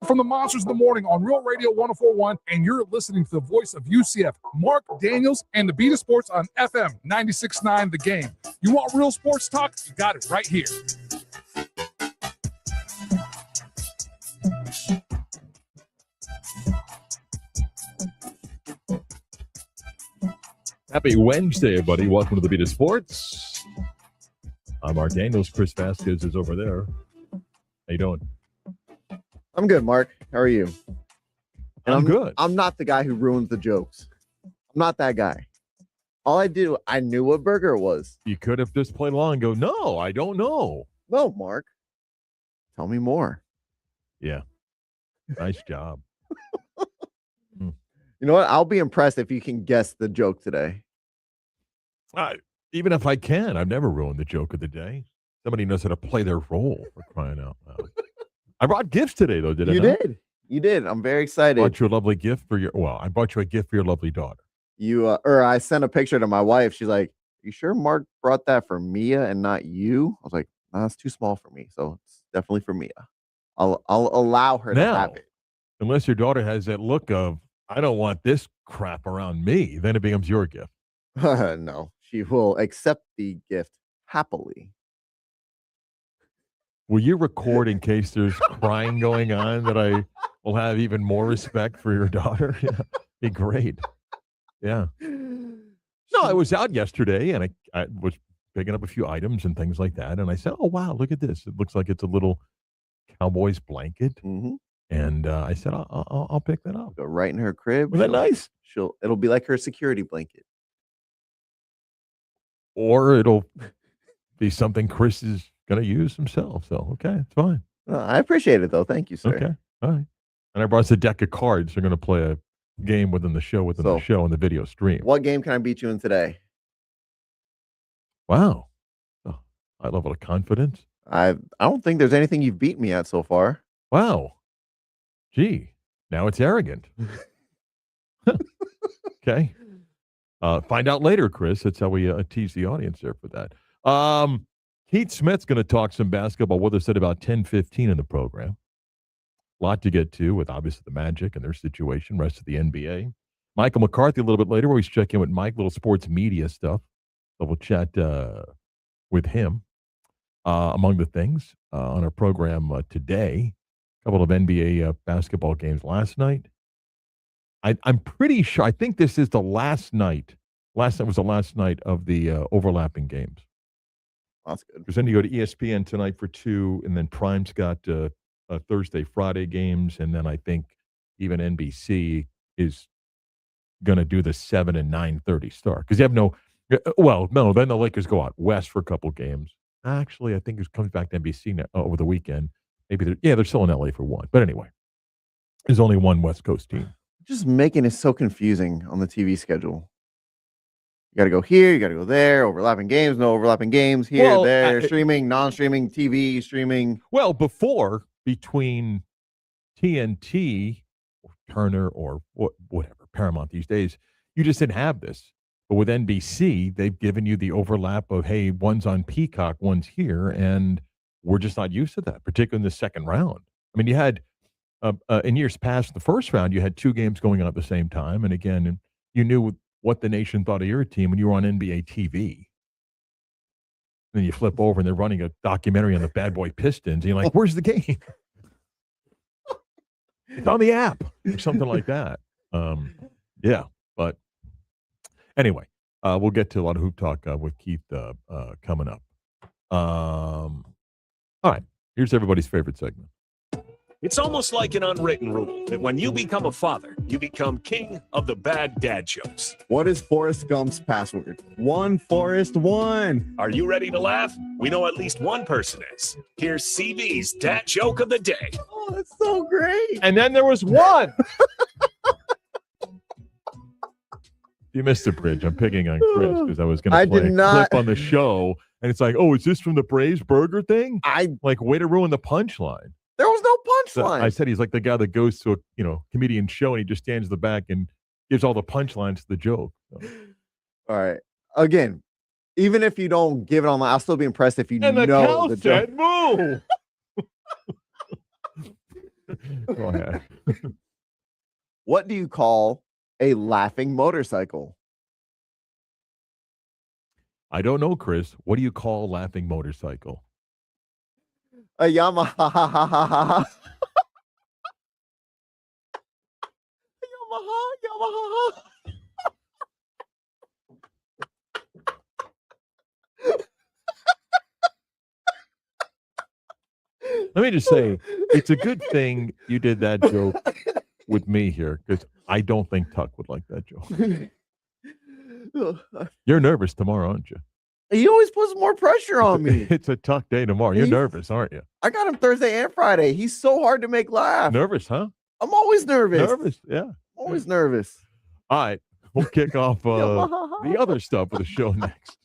from the Monsters in the Morning on Real Radio 104.1, and you're listening to the voice of UCF, Marc Daniels, and the Beat of Sports on FM 96.9 The Game. You want real sports talk? You got it right here. Happy Wednesday, everybody. Welcome to the Beat of Sports. I'm Marc Daniels. Chris Vasquez is over there. How you doing? I'm good, Mark. How are you? And I'm good. I'm not the guy who ruins the jokes. I'm not that guy. All I knew what burger it was. You could have just played along and go, no, I don't know. No, Mark. Tell me more. Yeah. Nice job. You know what? I'll be impressed if you can guess the joke today. Even if I can, I've never ruined the joke of the day. Somebody knows how to play their role, for crying out loud. I brought gifts today, though, did I not? You did. I'm very excited. I brought you a lovely gift for I brought you a gift for your lovely daughter. I sent a picture to my wife. She's like, you sure Mark brought that for Mia and not you? I was like, no, it's too small for me. So it's definitely for Mia. I'll allow her to have it. Unless your daughter has that look of, I don't want this crap around me, then it becomes your gift. No, she will accept the gift happily. Will you record in case there's crying going on that I will have even more respect for your daughter? Yeah, be great. Yeah. No, I was out yesterday and I was picking up a few items and things like that. And I said, oh, wow, look at this. It looks like it's a little Cowboys blanket. Mm-hmm. And I said, I'll pick that up. Go right in her crib. Was that nice? It'll be like her security blanket. Or it'll be something Chris is going to use himself. So, okay, it's fine. I appreciate it, though. Thank you, sir. Okay, all right. And I brought us a deck of cards. They're going to play a game within the show and the video stream. What game can I beat you in today? Wow. Oh, high level of confidence. I don't think there's anything you've beat me at so far. Wow. Gee, now it's arrogant. Okay. Find out later, Chris. That's how we tease the audience there for that. Keith Smith's going to talk some basketball with us at about 10:15 in the program. A lot to get to with, obviously, the Magic and their situation, rest of the NBA. Michael McCarthy a little bit later. We'll always check in with Mike, little sports media stuff. So we'll chat with him, among the things, on our program today. A couple of NBA basketball games last night. I'm pretty sure, I think this is the last night. Last night was the last night of the overlapping games. That's good. Because then you go to ESPN tonight for 2, and then Prime's got Thursday, Friday games, and then I think even NBC is going to do the 7 and 9:30 start. Because you have no, then the Lakers go out west for a couple games. Actually, I think it comes back to NBC now, over the weekend. Maybe they're still in LA for one. But anyway, there's only one West Coast team. Just making it so confusing on the TV schedule. You got to go here, you got to go there, overlapping games, no overlapping games, here, there, streaming, non-streaming, TV, streaming. Well, before, between TNT, or Turner, or whatever, Paramount these days, you just didn't have this. But with NBC, they've given you the overlap of, hey, one's on Peacock, one's here, and we're just not used to that, particularly in the second round. I mean, you had, in years past, the first round, you had 2 games going on at the same time. And again, you knew what the nation thought of your team when you were on NBA TV. And then you flip over and they're running a documentary on the Bad Boy Pistons. And you're like, where's the game? It's on the app or something like that. Yeah. But anyway, we'll get to a lot of hoop talk with Keith coming up. All right. Here's everybody's favorite segment. It's almost like an unwritten rule that when you become a father, you become king of the bad dad jokes. What is Forrest Gump's password? 1 Forrest 1. Are you ready to laugh? We know at least one person is. Here's CV's dad joke of the day. Oh, that's so great. And then there was one. You missed the bridge. I'm picking on Chris because I was going to play a clip on the show. And it's like, oh, is this from the Braves burger thing? Way to ruin the punchline. There was no punchline. I said he's like the guy that goes to a comedian show and he just stands in the back and gives all the punchlines to the joke. So. All right. Again, even if you don't give it online, I'll still be impressed if you know the joke. Moo. Go ahead. What do you call a laughing motorcycle? I don't know, Chris. What do you call a laughing motorcycle? A Yamaha. Yamaha. Let me just say, it's a good thing you did that joke with me here because I don't think Tuck would like that joke. You're nervous tomorrow, aren't you? He always puts more pressure on me. It's a Tuck day tomorrow. You're nervous, aren't you? I got him Thursday and Friday. He's so hard to make laugh. Nervous, huh? I'm always nervous. Nervous, yeah. Always nervous. All right, we'll kick off the other stuff of the show next.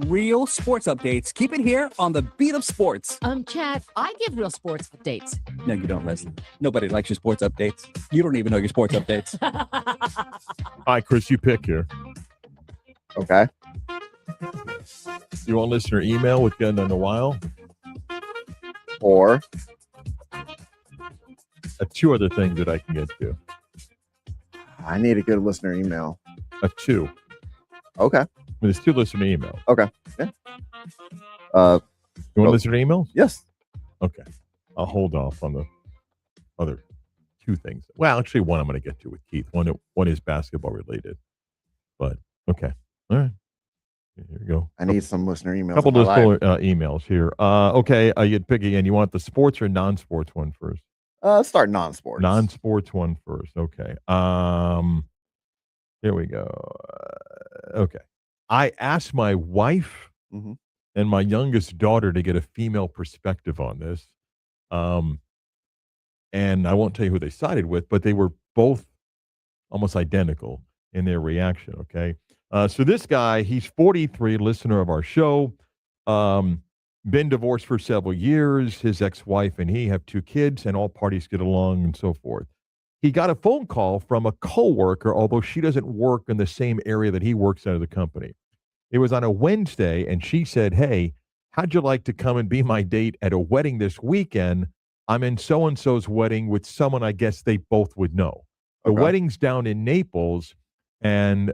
Real sports updates. Keep it here on the Beat of Sports. Chad, I give real sports updates. No, you don't, Leslie. Nobody likes your sports updates. You don't even know your sports updates. All right, Chris, you pick here. Okay. You want listener email with getting in a while? Or Two other things that I can get to. I need a good listener email. Two. Okay. There's 2 listener emails. Okay. Yeah. You want listener emails? Yes. Okay. I'll hold off on the other 2 things. Well, actually, one I'm going to get to with Keith. One is basketball related. But, okay. All right. Here we go. I need some listener emails. Couple of listener emails here. Okay. You'd pick again. You want the sports or non-sports one first? Start non-sports. Non-sports one first. Okay. Here we go. Okay. I asked my wife and my youngest daughter to get a female perspective on this. And I won't tell you who they sided with, but they were both almost identical in their reaction. Okay. So this guy, he's 43, listener of our show, been divorced for several years. His ex-wife and he have 2 kids, and all parties get along and so forth. He got a phone call from a coworker, although she doesn't work in the same area that he works out of the company. It was on a Wednesday, and she said, "Hey, how'd you like to come and be my date at a wedding this weekend? I'm in so-and-so's wedding with someone I guess they both would know. The wedding's down in Naples, and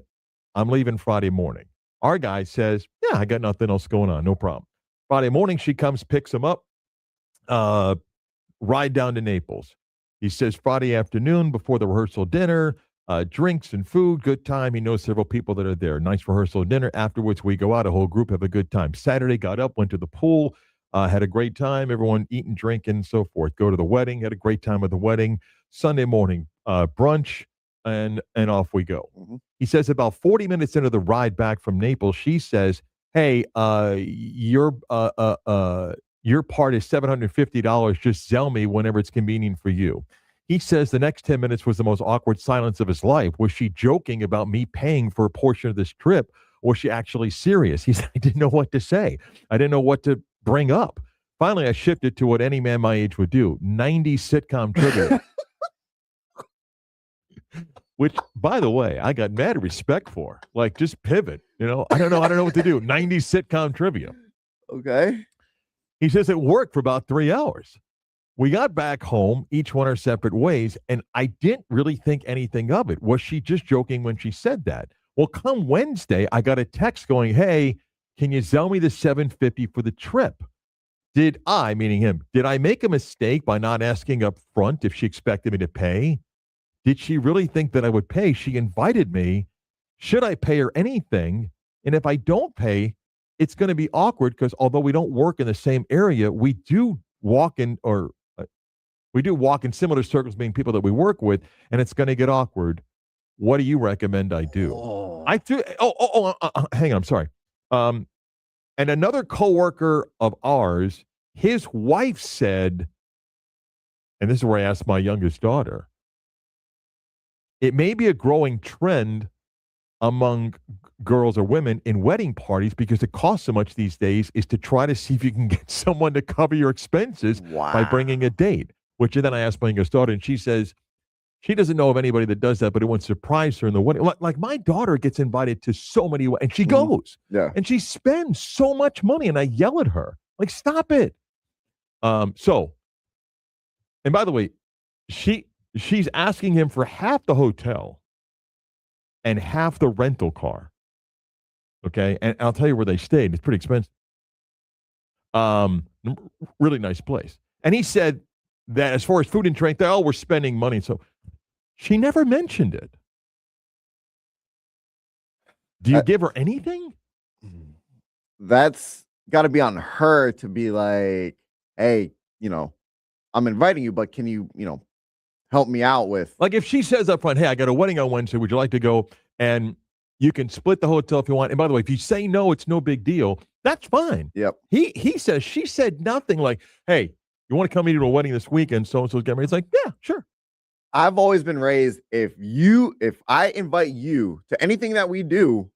I'm leaving Friday morning." Our guy says, "Yeah, I got nothing else going on. No problem." Friday morning, she comes, picks him up, ride down to Naples. He says Friday afternoon before the rehearsal dinner, drinks and food, good time. He knows several people that are there. Nice rehearsal dinner. Afterwards, we go out, a whole group, have a good time. Saturday, got up, went to the pool, had a great time. Everyone eating, drinking, and so forth. Go to the wedding, had a great time at the wedding. Sunday morning, brunch, and off we go. He says about 40 minutes into the ride back from Naples, she says, "Hey, your part is $750. Just Zelle me whenever it's convenient for you." He says the next 10 minutes was the most awkward silence of his life. Was she joking about me paying for a portion of this trip, or was she actually serious? He said, "I didn't know what to say. I didn't know what to bring up." Finally, I shifted to what any man my age would do, 90s sitcom trivia. Which, by the way, I got mad respect for. Like, just pivot. I don't know what to do. 90s sitcom trivia. Okay. He says it worked for about 3 hours. We got back home, each went our separate ways, and I didn't really think anything of it. Was she just joking when she said that? Well, come Wednesday, I got a text going, "Hey, can you sell me the $750 for the trip?" Did I, meaning him, did I make a mistake by not asking up front if she expected me to pay? Did she really think that I would pay? She invited me. Should I pay her anything? And if I don't pay, it's going to be awkward because although we don't work in the same area, we do walk in similar circles, being people that we work with, and it's going to get awkward. What do you recommend I do? Hang on, I'm sorry. And another coworker of ours, his wife said, and this is where I asked my youngest daughter, it may be a growing trend among girls or women in wedding parties because it costs so much these days is to try to see if you can get someone to cover your expenses by bringing a date. Which then I asked my youngest daughter, and she says she doesn't know of anybody that does that, but it won't surprise her in the wedding. Like my daughter gets invited to so many, and she goes, and she spends so much money, and I yell at her, like, "Stop it!" And by the way, she's asking him for half the hotel and half the rental car. Okay, and I'll tell you where they stayed. It's pretty expensive. Really nice place. And he said that as far as food and drink, they all were spending money. So she never mentioned it. Do you give her anything? That's got to be on her to be like, "Hey, I'm inviting you, but can you, help me out with..." Like if she says up front, "Hey, I got a wedding on Wednesday. Would you like to go?" And you can split the hotel if you want. And by the way, if you say no, it's no big deal. That's fine. Yep. He says, she said nothing like, "Hey, you want to come to a wedding this weekend? So-and-so's getting married." It's like, yeah, sure. I've always been raised, if I invite you to anything that we do,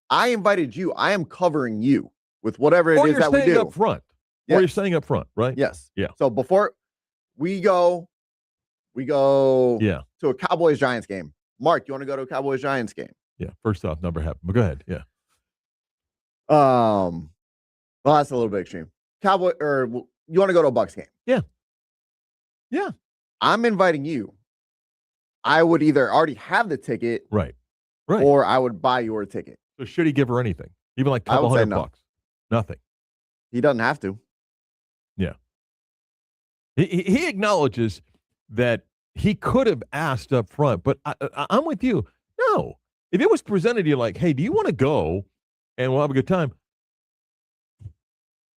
I invited you, I am covering you. with whatever it or is you're that we staying do. up front. Yeah. Or you're staying up front, right? Yes. Yeah. So before we go Yeah. to a Cowboys-Giants game. Mark, you want to go to a Cowboys-Giants game? Yeah. First off, never happened. But go ahead. Yeah. Well, that's a little bit extreme. You want to go to a Bucs game? Yeah. Yeah. I'm inviting you. I would either already have the ticket, Right. or I would buy your ticket. So should he give her anything? Even like a I couple would say $100 no. bucks? Nothing. He doesn't have to. Yeah. He acknowledges that he could have asked up front, but I'm with you. No. If it was presented to you like, hey, do you want to go and we'll have a good time?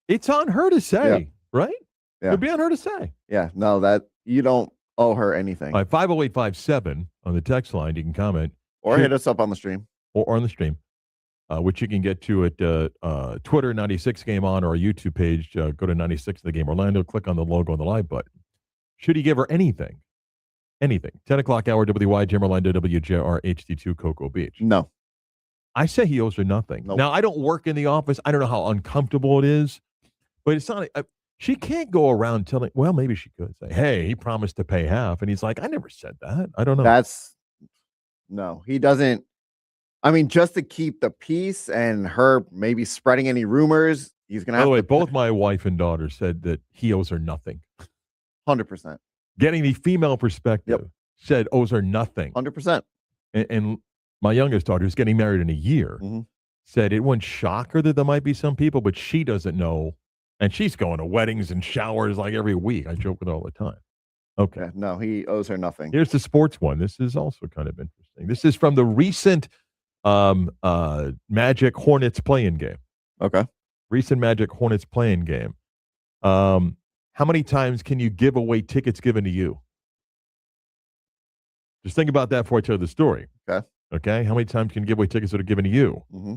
It's on her to say, right? Yeah. It'd be on her to say. Yeah. No, that you don't owe her anything. All right, 50857 on the text line. You can comment. Or hit us up on the stream. Or on the stream, which you can get to at Twitter, 96 Game On, or our YouTube page. Go to 96 The Game Orlando, click on the logo on the live button. Should he give her anything? Anything. 10 o'clock hour, WYGM Orlando, WJR, HD2, Cocoa Beach. No. I say he owes her nothing. Nope. Now, I don't work in the office. I don't know how uncomfortable it is, but it's not. She can't go around telling, well, maybe she could say, hey, he promised to pay half. And he's like, I never said that. I don't know. No, he doesn't. I mean, just to keep the peace and her maybe spreading any rumors, he's going to have to. By the way, both my wife and daughter said that he owes her nothing. 100%. Getting the female perspective said owes her nothing. 100%. And my youngest daughter, who's getting married in a year, said it wouldn't shock her that there might be some people, but she doesn't know. And she's going to weddings and showers like every week. I joke with her all the time. Okay. Yeah, no, he owes her nothing. Here's the sports one. This is also kind of interesting. This is from the recent Magic Hornets play-in game. Okay. Recent Magic Hornets play-in game. How many times can you give away tickets given to you? Just think about that before I tell the story. Okay. Okay. How many times can you give away tickets that are given to you? Mm-hmm.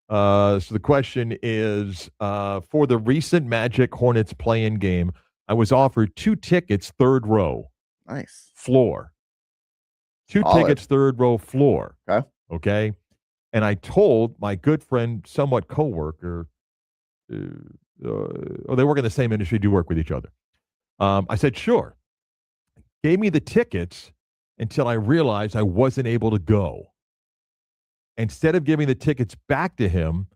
So the question is, for the recent Magic Hornets play-in game, I was offered 2 tickets, third row. Nice. Floor. 2 tickets, third row floor. Okay. Okay. And I told my good friend, somewhat coworker, they work in the same industry, do work with each other. I said, sure. Gave me the tickets until I realized I wasn't able to go. Instead of giving the tickets back to him,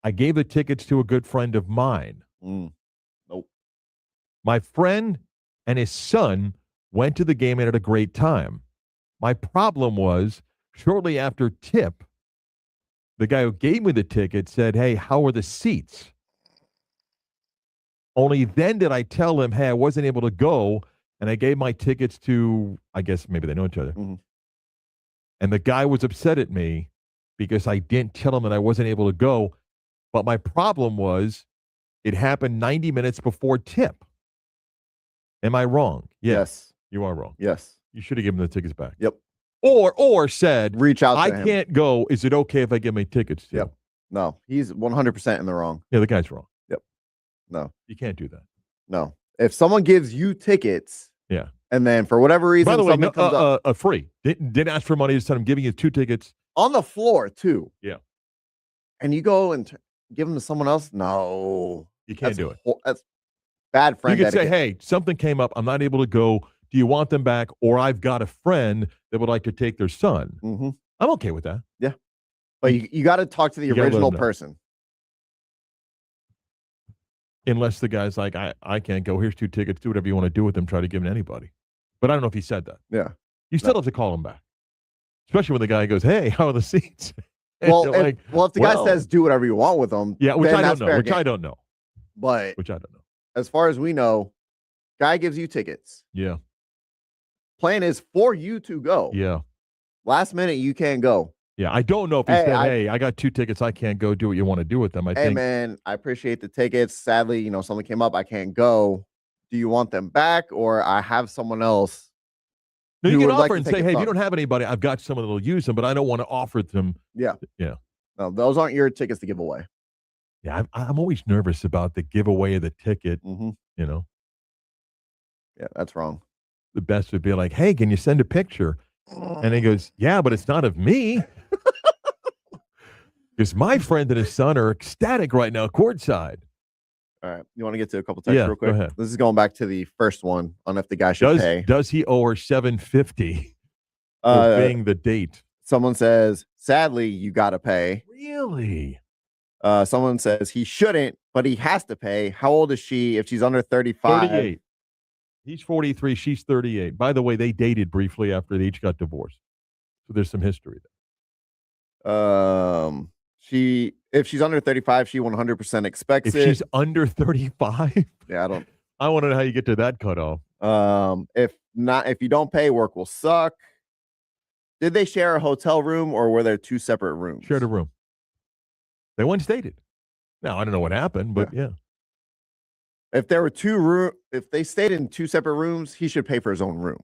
I gave the tickets to a good friend of mine. Nope. My friend and his son went to the game and had a great time. My problem was, shortly after tip, the guy who gave me the ticket said, hey, how are the seats? Only then did I tell him, hey, I wasn't able to go, and I gave my tickets to, I guess maybe they know each other. Mm-hmm. And the guy was upset at me because I didn't tell him that I wasn't able to go. But my problem was it happened 90 minutes before tip. Am I wrong? Yes. You are wrong. Yes. You should have given the tickets back. Yep. Or said, reach out to I him. can't go. Is it okay if I give my tickets to you? Yep. No, he's 100% in the wrong. Yeah, the guy's wrong. Yep. No. You can't do that. No. If someone gives you tickets, yeah, and then for whatever reason, by the way, something comes up, free. Didn't ask for money. Just said I'm giving you 2 tickets on the floor too. Yeah. And you go and give them to someone else? No. You can't do it. That's bad friend You could say, etiquette. hey, something came up. I'm not able to go. Do you want them back? Or I've got a friend that would like to take their son. Mm-hmm. I'm okay with that. Yeah. But you got to talk to the original person. Unless the guy's like, I can't go. Here's 2 tickets. Do whatever you want to do with them. Try to give them to anybody. But I don't know if he said that. Yeah. You still have to call him back. Especially when the guy goes, hey, how are the seats? Well, if the guy says do whatever you want with them, yeah, which I don't know. But which I don't know. As far as we know, guy gives you tickets. Yeah. Plan is for you to go. Yeah. Last minute, you can't go. Yeah, I don't know if he said, hey, I got 2 tickets. I can't go. Do what you want to do with them. I think, man, I appreciate the tickets. Sadly, something came up. I can't go. Do you want them back, or I have someone else? No, you who can would like offer to and take say, it hey, if from? you don't have anybody, I've got someone that'll use them, but I don't want to offer them. Yeah. Yeah. No, those aren't your tickets to give away. Yeah, I'm always nervous about the giveaway of the ticket. Mm-hmm. Yeah, that's wrong. The best would be like, hey, can you send a picture? And he goes, yeah, but it's not of me. Because my friend and his son are ecstatic right now, courtside. All right. You want to get to a couple texts real quick? Go ahead. This is going back to the first one on if the guy should pay. Does he owe her $750 for being the date? Someone says, sadly, you got to pay. Really? Someone says he shouldn't, but he has to pay. How old is she? If she's under 35. 38. He's 43. She's 38. By the way, they dated briefly after they each got divorced. So there's some history there. If she's under 35, she 100% expects if it. She's under 35? Yeah, I want to know how you get to that cutoff. If you don't pay, work will suck. Did they share a hotel room or were there two separate rooms? Shared a room. They once dated. Now, I don't know what happened, but yeah. If there were if they stayed in two separate rooms, he should pay for his own room.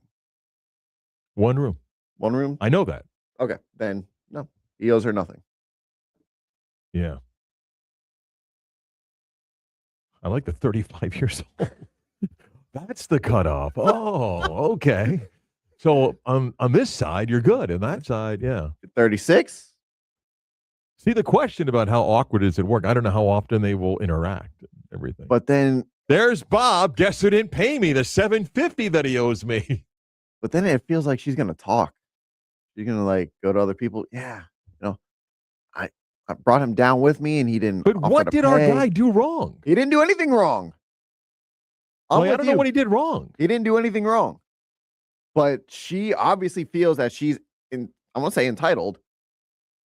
One room. One room? I know that. Okay, then no. He owes her nothing. Yeah. I like the 35 years old. That's the cutoff. Oh, okay. So on this side, you're good. On that side, yeah. 36? See, the question about how awkward is at work, I don't know how often they will interact and everything. But then there's Bob. Guess who didn't pay me the $750 that he owes me? But then it feels like she's going to talk. She's going to like go to other people. Yeah. I brought him down with me and he didn't. But what did our guy do wrong? He didn't do anything wrong. I don't know what he did wrong. He didn't do anything wrong. But she obviously feels that she's I'm going to say entitled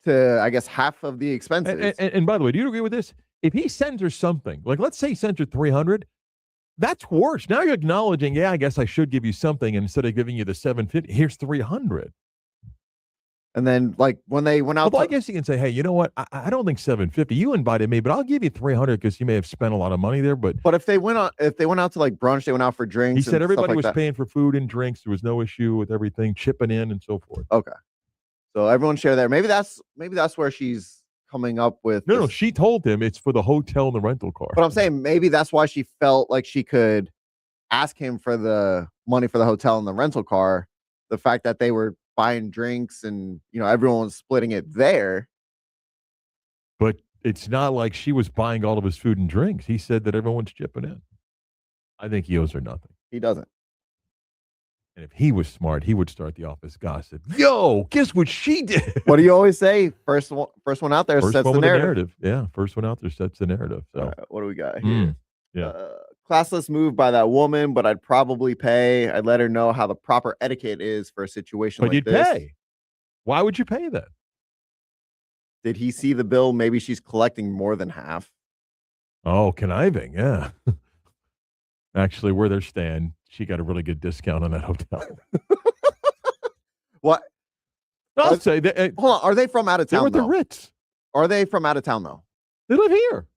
to, I guess, half of the expenses. And by the way, do you agree with this? If he sends her something, like let's say he sends her $300, that's worse. Now you're acknowledging, yeah, I guess I should give you something, and instead of giving you the $750, here's $300. And then, like, when they went out, I guess you can say, hey, you know what? I don't think $750. You invited me, but I'll give you $300 because you may have spent a lot of money there. But if they went out to like brunch, they went out for drinks. He said everybody was like paying for food and drinks. There was no issue with everything chipping in and so forth. Okay, so everyone share there. Maybe that's where she's coming up with. No, she told him it's for the hotel and the rental car. But I'm saying maybe that's why she felt like she could ask him for the money for the hotel and the rental car. The fact that they were buying drinks and everyone was splitting it there. But it's not like she was buying all of his food and drinks. He said that everyone's chipping in. I think he owes her nothing. He doesn't. And if he was smart, he would start the office gossip. Yo, guess what she did? What do you always say? First one out there sets the narrative. Yeah, first one out there sets the narrative. So right, what do we got here? Yeah. Classless move by that woman, but I'd probably pay. I'd let her know how the proper etiquette is for a situation like this. But you'd pay. Why would you pay that? Did he see the bill? Maybe she's collecting more than half. Oh, conniving, yeah. Actually, where they're staying, she got a really good discount on that hotel. What? I'll say that. Hold on. Are they from out of town? They were the Ritz. Are they from out of town, though? They live here.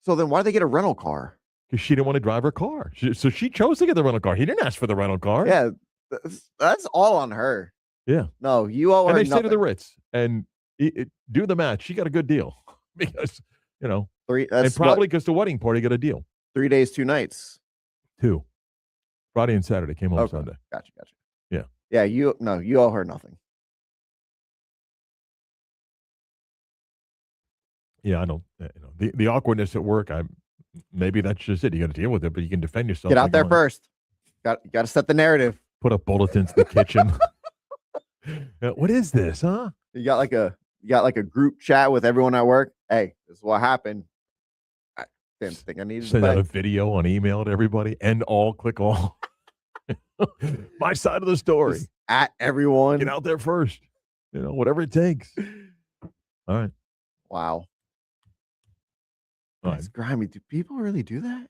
So then why'd they get a rental car? Because she didn't want to drive her car. So she chose to get the rental car. He didn't ask for the rental car. Yeah, that's all on her. Yeah. No, you owe her And they nothing. stay to the Ritz. And do the math. She got a good deal. Because, and probably because the wedding party got a deal. 3 days, 2 nights. 2. Friday and Saturday. Came home Sunday. Gotcha. Yeah. Yeah, you owe her nothing. Yeah, I don't. The awkwardness at work. Maybe that's just it. You got to deal with it, but you can defend yourself. Get out there first. Got to set the narrative. Put up bulletins in the kitchen. What is this, huh? You got like a group chat with everyone at work. Hey, this is what happened. I didn't think I needed to send out a video on email to everybody. End all, click all. My side of the story. Just at everyone. Get out there first. Whatever it takes. All right. Wow. That's grimy. Do people really do that?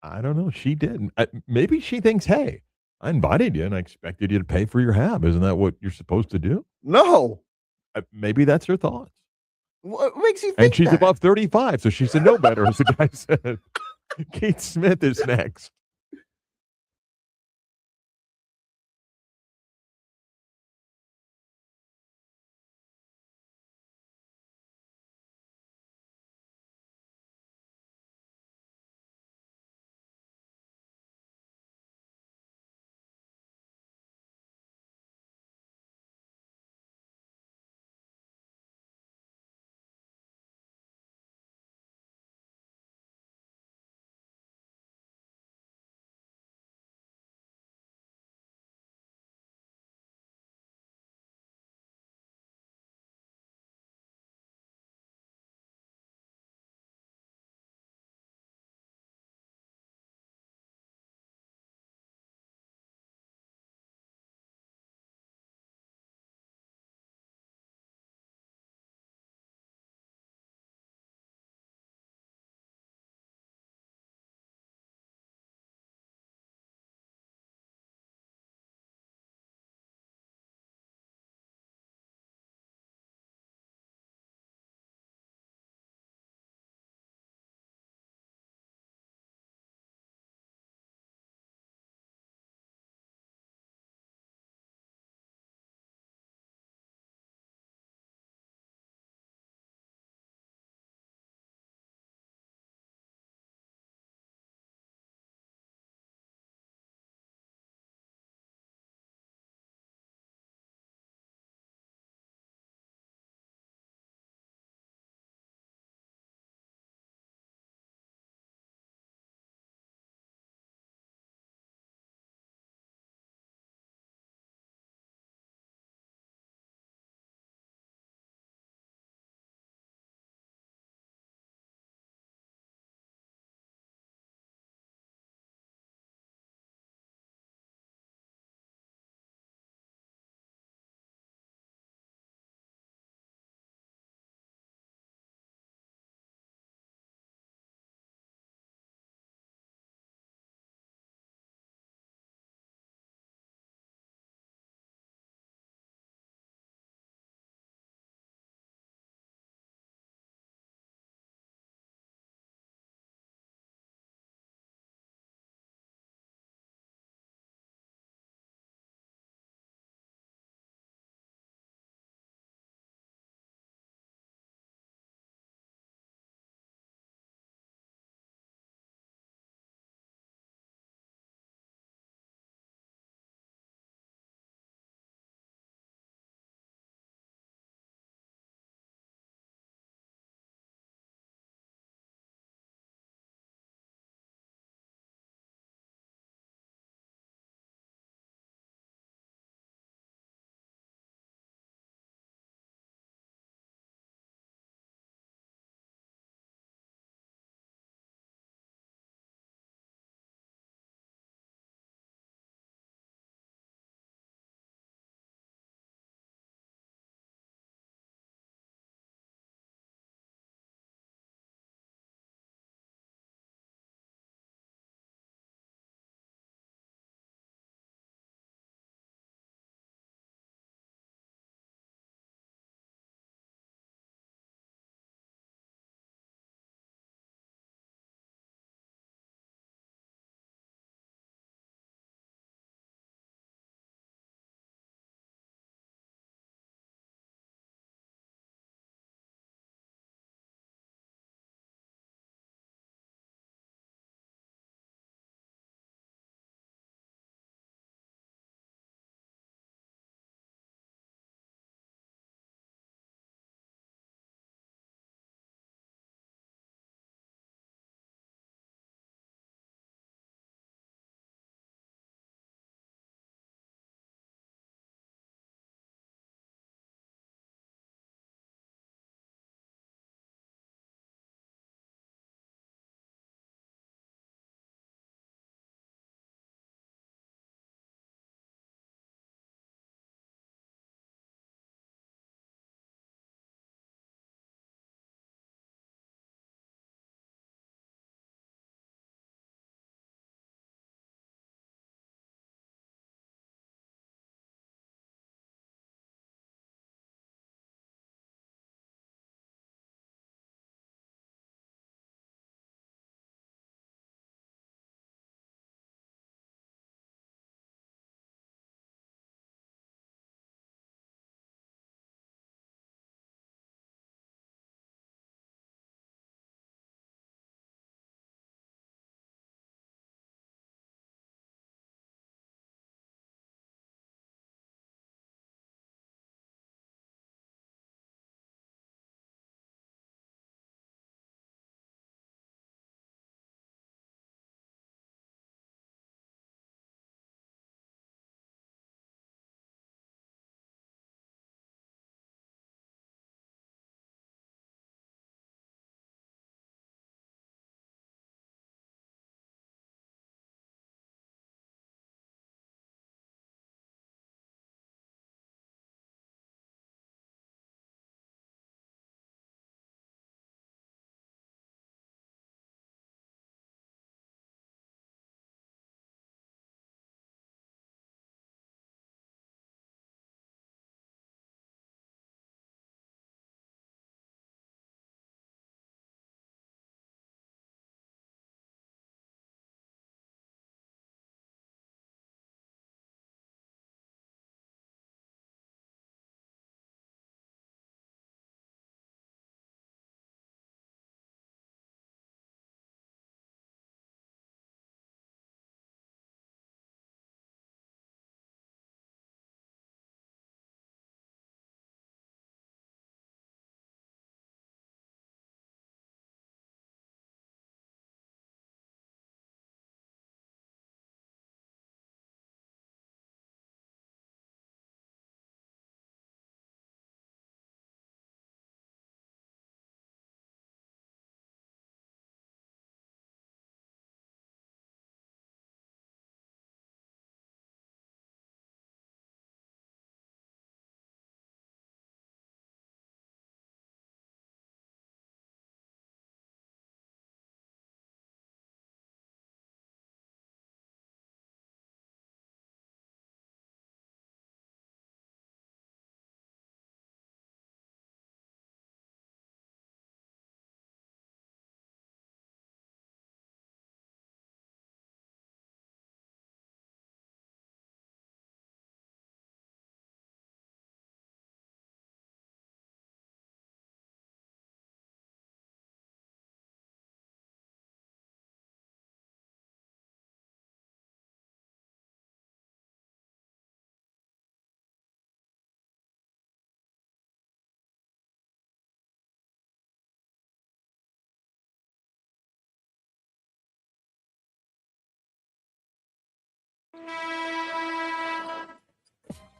I don't know. She didn't. Maybe she thinks, hey, I invited you and I expected you to pay for your half. Isn't that what you're supposed to do? No. Maybe that's her thoughts. What makes you think And she's that? above 35, so she said no better, as the guy said. Keith Smith is next.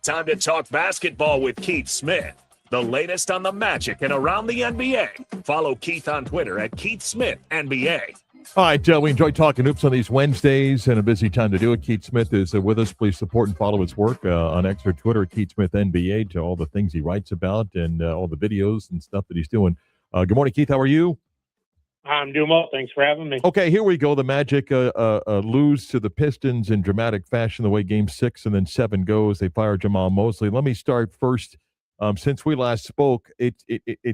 Time to talk basketball with Keith Smith. The latest on the Magic and around the NBA. Follow Keith on Twitter at Keith Smith NBA. All right, we enjoy talking hoops on these Wednesdays and a busy time to do it. Keith Smith is with us. Please support and follow his work on X or Twitter, Keith Smith NBA, to all the things he writes about and all the videos and stuff that he's doing. Good morning, Keith. How are you? I'm doing well. Thanks for having me. Okay, here we go. The Magic lose to the Pistons in dramatic fashion the way Game 6 and then 7 goes. They fire Jamal Mosley. Let me start first. Since we last spoke, it's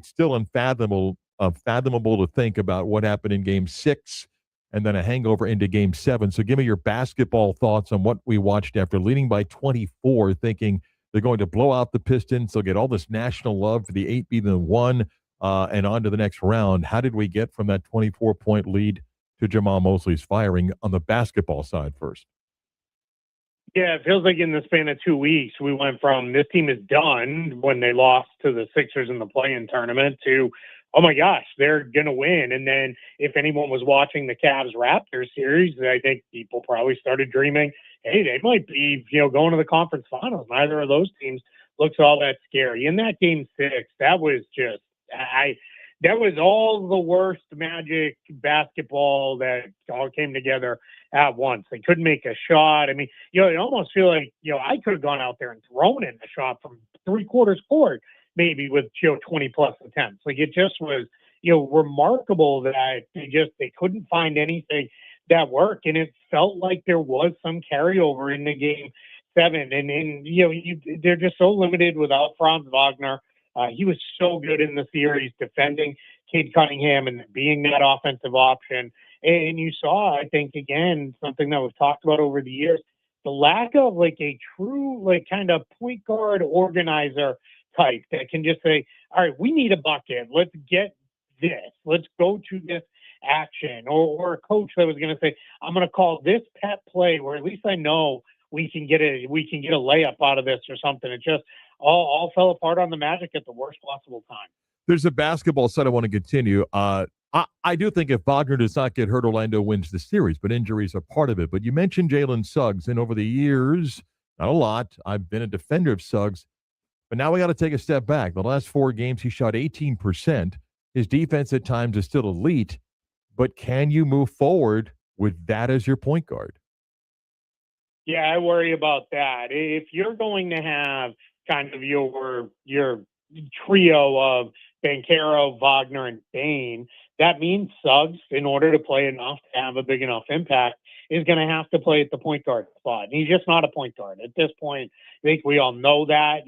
still unfathomable to think about what happened in Game 6 and then a hangover into Game 7. So give me your basketball thoughts on what we watched after leading by 24, thinking they're going to blow out the Pistons. They'll get all this national love for the 8 beating the 1 and on to the next round. How did we get from that 24-point lead to Jamal Mosley's firing on the basketball side first? Yeah, it feels like in the span of 2 weeks, we went from this team is done when they lost to the Sixers in the play-in tournament to, oh my gosh, they're going to win. And then if anyone was watching the Cavs-Raptors series, I think people probably started dreaming, hey, they might be, going to the conference finals. Neither of those teams looks all that scary. In that Game 6, that was just, that was all the worst Magic basketball that all came together at once. They couldn't make a shot. I mean, it almost feel like, I could have gone out there and thrown in a shot from three-quarters court, maybe with, 20-plus attempts. Like, it just was, remarkable that they couldn't find anything that worked. And it felt like there was some carryover in the Game 7. And they're just so limited without Franz Wagner. He was so good in the series defending Cade Cunningham and being that offensive option. And you saw, I think, again, something that we've talked about over the years, the lack of like a true, like kind of point guard organizer type that can just say, all right, we need a bucket. Let's get this. Let's go to this action. Or a coach that was going to say, I'm going to call this pet play where at least I know we can get a layup out of this or something. It just all fell apart on the Magic at the worst possible time. There's a basketball side I want to continue. I do think if Wagner does not get hurt, Orlando wins the series, but injuries are part of it. But you mentioned Jalen Suggs, and over the years, not a lot, I've been a defender of Suggs, but now we got to take a step back. The last 4 games, he shot 18%. His defense at times is still elite, but can you move forward with that as your point guard? Yeah, I worry about that. If you're going to have kind of your trio of Banchero, Wagner, and Bane, that means Suggs, in order to play enough to have a big enough impact, is going to have to play at the point guard spot. And he's just not a point guard. At this point, I think we all know that.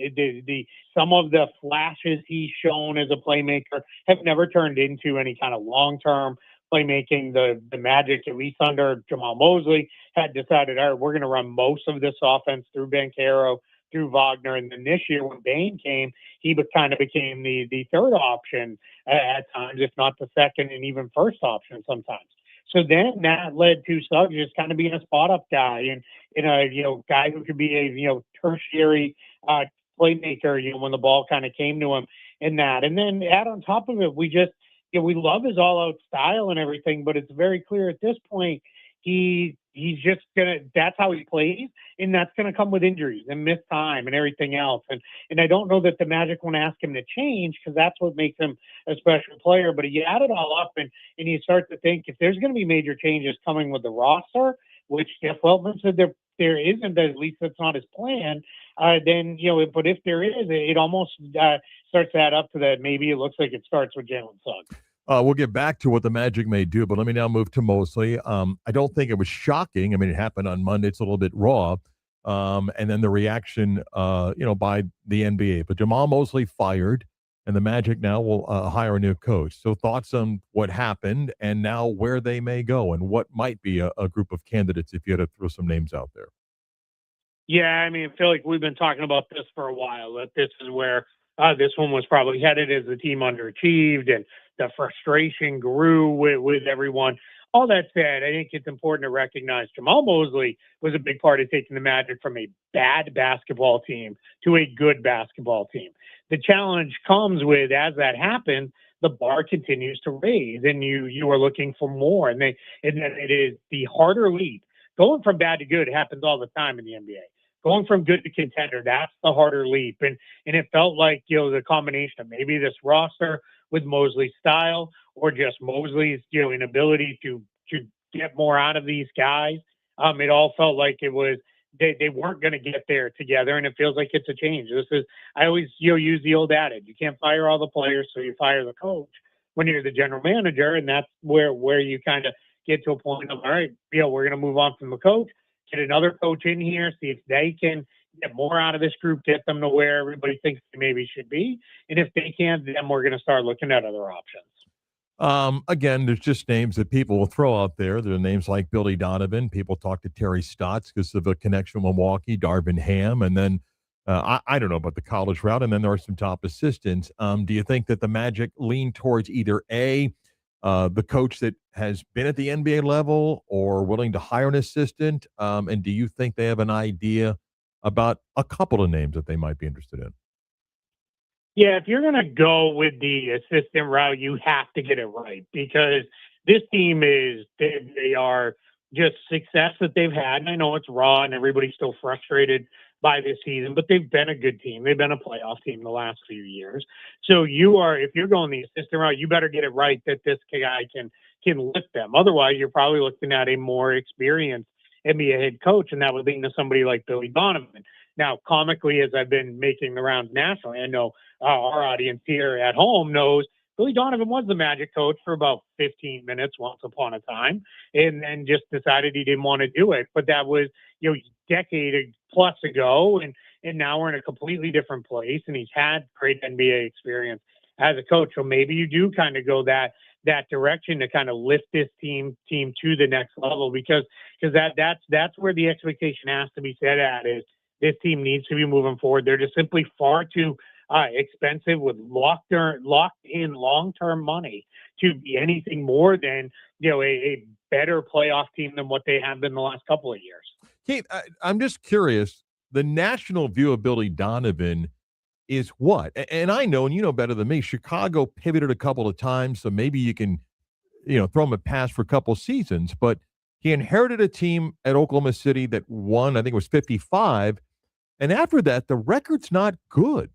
Some of the flashes he's shown as a playmaker have never turned into any kind of long-term playmaking. The Magic, at least under Jamal Mosley, had decided, all right, we're going to run most of this offense through Banchero, through Wagner. And then this year when Bane came, he kind of became the third option at times, if not the second and even first option sometimes. So then that led to Suggs just kind of being a spot-up guy and a guy who could be a tertiary playmaker, when the ball kind of came to him in that. And then add on top of it, we love his all-out style and everything, but it's very clear at this point he's just that's how he plays, and that's gonna come with injuries and missed time and everything else. And I don't know that the Magic want to ask him to change, because that's what makes him a special player. But you add it all up and you start to think, if there's going to be major changes coming with the roster, which Jeff Weltman said there isn't, at least that's not his plan, then but if there is, it almost starts to add up to that. Maybe it looks like it starts with Jalen Suggs. We'll get back to what the Magic may do, but let me now move to Mosley. I don't think it was shocking. I mean, it happened on Monday. It's a little bit raw. And then the reaction, by the NBA. But Jamal Mosley fired, and the Magic now will hire a new coach. So thoughts on what happened and now where they may go and what might be a group of candidates if you had to throw some names out there. Yeah, I mean, I feel like we've been talking about this for a while, that this is where this one was probably headed as the team underachieved and the frustration grew with everyone. All that said, I think it's important to recognize Jamal Mosley was a big part of taking the Magic from a bad basketball team to a good basketball team. The challenge comes with, as that happens, the bar continues to raise, and you are looking for more. And then it is the harder leap going from bad to good happens all the time in the NBA. Going from good to contender, that's the harder leap. And it felt like, the combination of maybe this roster with Mosley's style or just Mosley's, inability to get more out of these guys. It all felt like it was they weren't going to get there together, and it feels like it's a change. I always use the old adage: you can't fire all the players, so you fire the coach when you're the general manager, and that's where you kind of get to a point of, all right, we're going to move on from the coach, get another coach in here, see if they can get more out of this group, get them to where everybody thinks they maybe should be, and if they can't, then we're going to start looking at other options. Again, there's just names that people will throw out there. There are names like Billy Donovan. People talk to Terry Stotts because of a connection with Milwaukee, Darvin Ham, and then I don't know about the college route, and then there are some top assistants. Do you think that the Magic lean towards either the coach that has been at the NBA level or willing to hire an assistant? And do you think they have an idea about a couple of names that they might be interested in? Yeah, if you're going to go with the assistant route, you have to get it right, because this team they are just success that they've had. And I know it's raw and everybody's still frustrated by this season, but they've been a good team. They've been a playoff team the last few years. So if you're going the assistant route, you better get it right that this guy can lift them. Otherwise, you're probably looking at a more experienced NBA head coach, and that would lean to somebody like Billy Donovan. Now, comically, as I've been making the rounds nationally, I know our audience here at home knows Billy Donovan was the Magic coach for about 15 minutes once upon a time, and then just decided he didn't want to do it. But that was, decade plus ago, and now we're in a completely different place, and he's had great NBA experience as a coach. So maybe you do kind of go that direction to kind of lift this team to the next level, because that's where the expectation has to be set at, is this team needs to be moving forward. They're just simply far too expensive with locked in long-term money to be anything more than a better playoff team than what they have been the last couple of years. Keith, I'm just curious. The national view of Billy Donovan is what? And I know, and you know better than me, Chicago pivoted a couple of times, so maybe you can, throw him a pass for a couple of seasons. But he inherited a team at Oklahoma City that won, I think it was 55. And after that, the record's not good.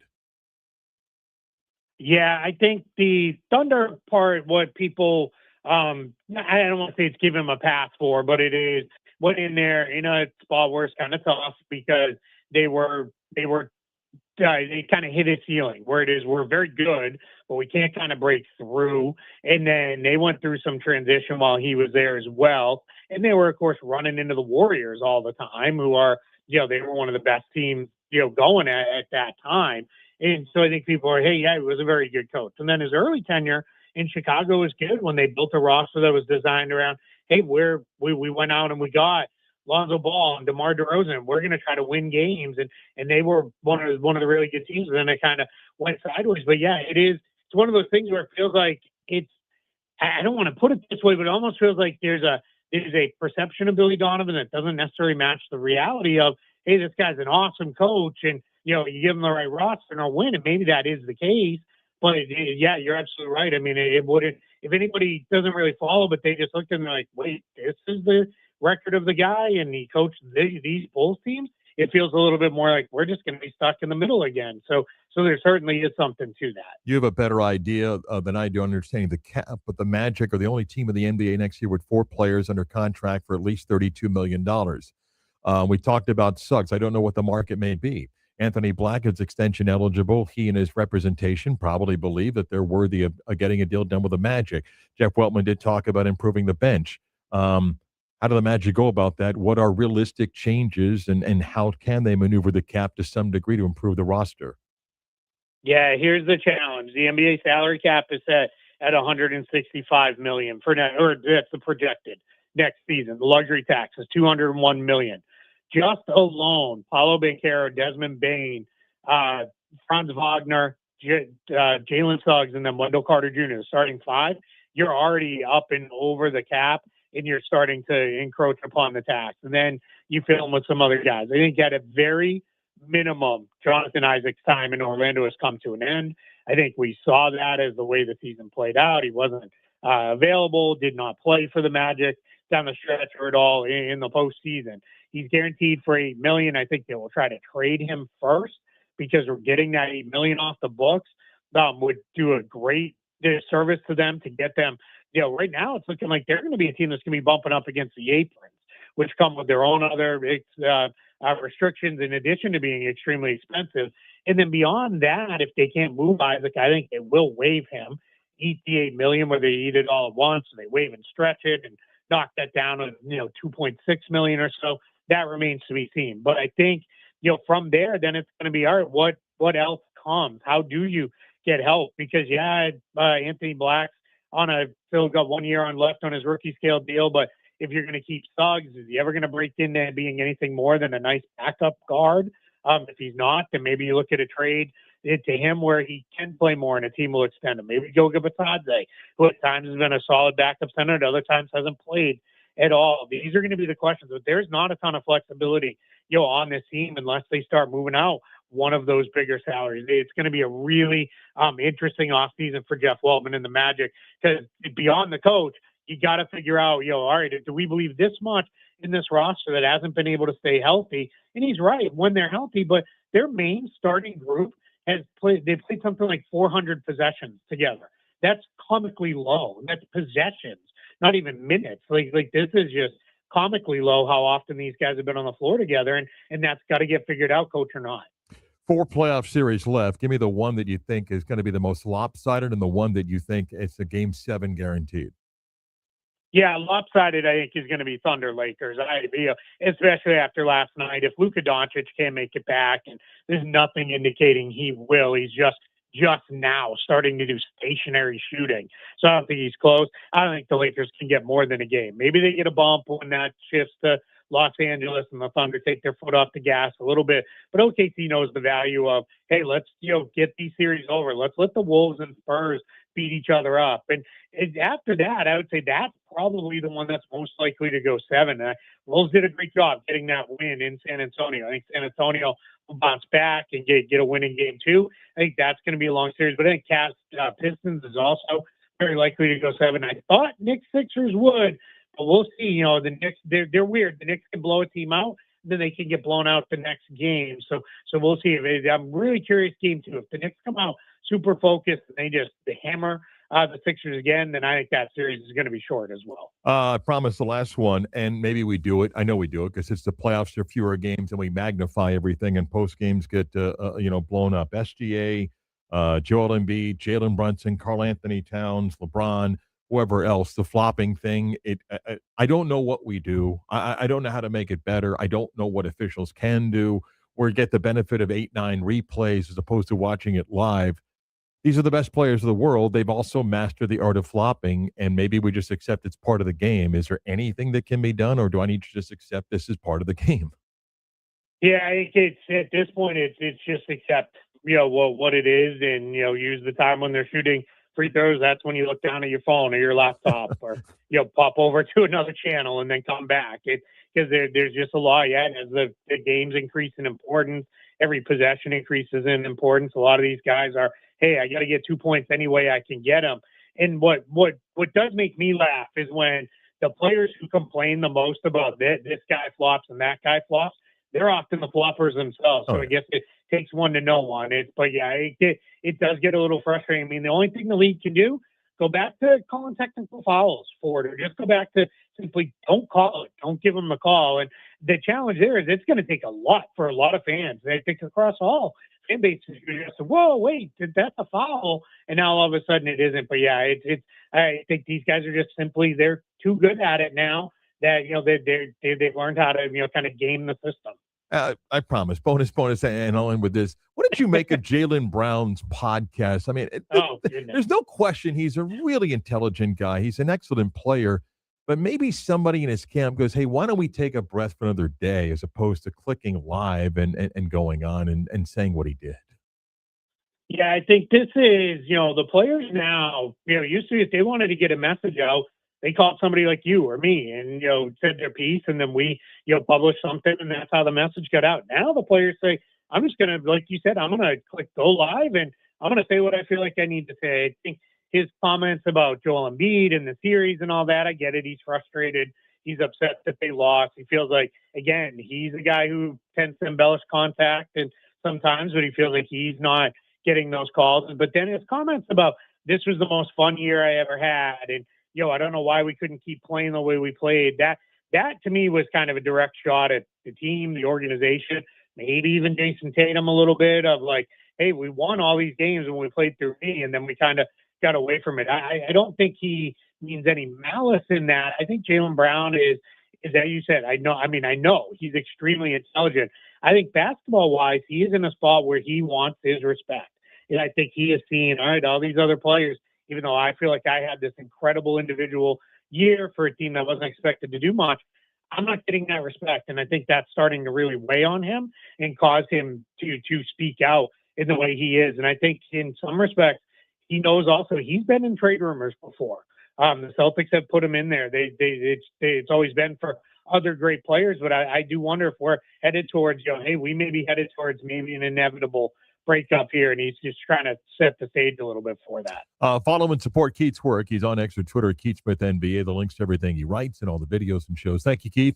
Yeah, I think the Thunder part, what people, I don't want to say it's giving them a pass for, but it is went in there in a spot where it's kind of tough, because they kind of hit a ceiling where it is, we're very good, but we can't kind of break through. And then they went through some transition while he was there as well. And they were, of course, running into the Warriors all the time, who are, they were one of the best teams, going at that time. And so I think people are, hey, yeah, he was a very good coach. And then his early tenure in Chicago was good when they built a roster that was designed around, hey, we went out and we got Lonzo Ball and DeMar DeRozan. We're going to try to win games. And they were one of the really good teams. And then they kind of went sideways. But yeah, it's one of those things where it feels like I don't want to put it this way, but it almost feels like there's a perception of Billy Donovan that doesn't necessarily match the reality of, hey, this guy's an awesome coach, and you give him the right roster and he'll win. And maybe that is the case, but yeah, you're absolutely right. I mean, it wouldn't, if anybody doesn't really follow, but they just looked at them like, wait, this is the record of the guy, and he coached these Bulls teams. It feels a little bit more like we're just going to be stuck in the middle again. So there certainly is something to that. You have a better idea than I do understanding the cap, but the Magic are the only team in the NBA next year with 4 players under contract for at least $32 million. We talked about Suggs. I don't know what the market may be. Anthony Black is extension eligible. He and his representation probably believe that they're worthy of getting a deal done with the Magic. Jeff Weltman did talk about improving the bench. How do the Magic go about that? What are realistic changes, and how can they maneuver the cap to some degree to improve the roster? Yeah, here's the challenge. The NBA salary cap is set at $165 million or that's the projected next season. The luxury tax is $201 million. Just alone, Paolo Banchero, Desmond Bane, Franz Wagner, Jalen Suggs, and then Wendell Carter Jr., starting 5, you're already up and over the cap, and you're starting to encroach upon the tax. And then you fill them with some other guys. I think at a very minimum, Jonathan Isaac's time in Orlando has come to an end. I think we saw that as the way the season played out. He wasn't available, did not play for the Magic down the stretch or at all in the postseason. He's guaranteed for $8 million. I think they will try to trade him first because we're getting that $8 million off the books. Would do a great service to them to get them. Right now it's looking like they're going to be a team that's going to be bumping up against the Aprons, which come with their own other restrictions in addition to being extremely expensive. And then beyond that, if they can't move Isaac, I think they will waive him, eat the $8 million, where they eat it all at once, so they waive and stretch it and knock that down to $2.6 million or so. That remains to be seen. But I think from there, then it's going to be, all right, what else comes? How do you get help? Because Anthony Black's still got 1 year on left on his rookie scale deal, but if you're going to keep Suggs, is he ever going to break into being anything more than a nice backup guard? If he's not, then maybe you look at a trade to him where he can play more and a team will extend him. Maybe Goga Batadze, who at times has been a solid backup center, at other times hasn't played at all. These are going to be the questions, but there's not a ton of flexibility, on this team unless they start moving out one of those bigger salaries. It's going to be a really interesting offseason for Jeff Weltman and the Magic, because beyond the coach, you got to figure out, all right, do we believe this much in this roster that hasn't been able to stay healthy? And he's right when they're healthy, but their main starting group they've played something like 400 possessions together. That's comically low. That's possessions, not even minutes. Like this is just comically low how often these guys have been on the floor together, and that's got to get figured out, coach or not. 4 playoff series left. Give me the one that you think is going to be the most lopsided and the one that you think it's a Game 7 guaranteed. Yeah, lopsided, I think, is going to be Thunder Lakers. Especially after last night. If Luka Doncic can't make it back, and there's nothing indicating he will, he's just now starting to do stationary shooting. So I don't think he's close. I don't think the Lakers can get more than a game. Maybe they get a bump when that shifts to Los Angeles and the Thunder take their foot off the gas a little bit. But OKC knows the value of, hey, let's get these series over. Let's let the Wolves and Spurs beat each other up. And after that, I would say that's probably the one that's most likely to go 7. Wolves did a great job getting that win in San Antonio. I think San Antonio will bounce back and get a win in Game 2. I think that's going to be a long series. But I think Cavs Pistons is also very likely to go 7. I thought Knicks Sixers would, but we'll see. The Knicks, they're weird. The Knicks can blow a team out, then they can get blown out the next game. So we'll see. I'm really curious Game 2. If the Knicks come out super focused and they hammer the Sixers again, then I think that series is going to be short as well. I promise the last one, and maybe we do it. I know we do it because it's the playoffs. There are fewer games, and we magnify everything, and post games get blown up. SGA, Joel Embiid, Jalen Brunson, Karl Anthony Towns, LeBron, whoever else. The flopping thing. I don't know what we do. I don't know how to make it better. I don't know what officials can do, or get the benefit of 8-9 replays as opposed to watching it live. These are the best players of the world. They've also mastered the art of flopping, and maybe we just accept it's part of the game. Is there anything that can be done, or do I need to just accept this is part of the game? Yeah, I think it's at this point it's just accept what it is, and use the time when they're shooting free throws. That's when you look down at your phone or your laptop, or pop over to another channel and then come back. Because there's just a lot. Yeah, as the games increase in importance, every possession increases in importance. A lot of these guys are, hey, I got to get 2 points any way I can get them. And what does make me laugh is when the players who complain the most about this guy flops and that guy flops, they're often the floppers themselves. So I guess it takes one to know one. It does get a little frustrating. I mean, the only thing the league can do, go back to calling technical fouls for it, or just go back to simply don't call it. Don't give them a call. And the challenge there is it's going to take a lot for a lot of fans. I think across all fan bases, you just say, whoa, wait, that's a foul. And now all of a sudden it isn't. But yeah, I think these guys are just simply, they're too good at it now that, they've learned how to, kind of game the system. I promise. Bonus, and I'll end with this. What did you make of Jaylen Brown's podcast? I mean, there's no question he's a really intelligent guy. He's an excellent player, but maybe somebody in his camp goes, hey, why don't we take a breath for another day as opposed to clicking live and going on and saying what he did? Yeah, I think this is, the players now, used to, if they wanted to get a message out, they called somebody like you or me and, said their piece, and then we, published something, and that's how the message got out. Now the players say, I'm just going to, like you said, I'm going to click go live, and I'm going to say what I feel like I need to say. I think his comments about Joel Embiid and the series and all that, I get it. He's frustrated. He's upset that they lost. He feels like, again, he's a guy who tends to embellish contact and sometimes, but he feels like he's not getting those calls. But then his comments about this was the most fun year I ever had, and I don't know why we couldn't keep playing the way we played. That to me was kind of a direct shot at the team, the organization, maybe even Jason Tatum a little bit of like, hey, we won all these games when we played through me, and then we kind of got away from it. I don't think he means any malice in that. I think Jaylen Brown is that you said. I know he's extremely intelligent. I think basketball wise, he is in a spot where he wants his respect. And I think he is seeing, all right, all these other players, even though I feel like I had this incredible individual year for a team that wasn't expected to do much, I'm not getting that respect. And I think that's starting to really weigh on him and cause him to speak out in the way he is. And I think in some respects, he knows also he's been in trade rumors before. The Celtics have put him in there. It's always been for other great players, but I do wonder if we're headed towards, hey, we may be headed towards maybe an inevitable breakup here, and he's just trying to set the stage a little bit for that. Follow and support Keith's work. He's on X or Twitter at Keith Smith NBA. The links to everything he writes and all the videos and shows. Thank you, Keith.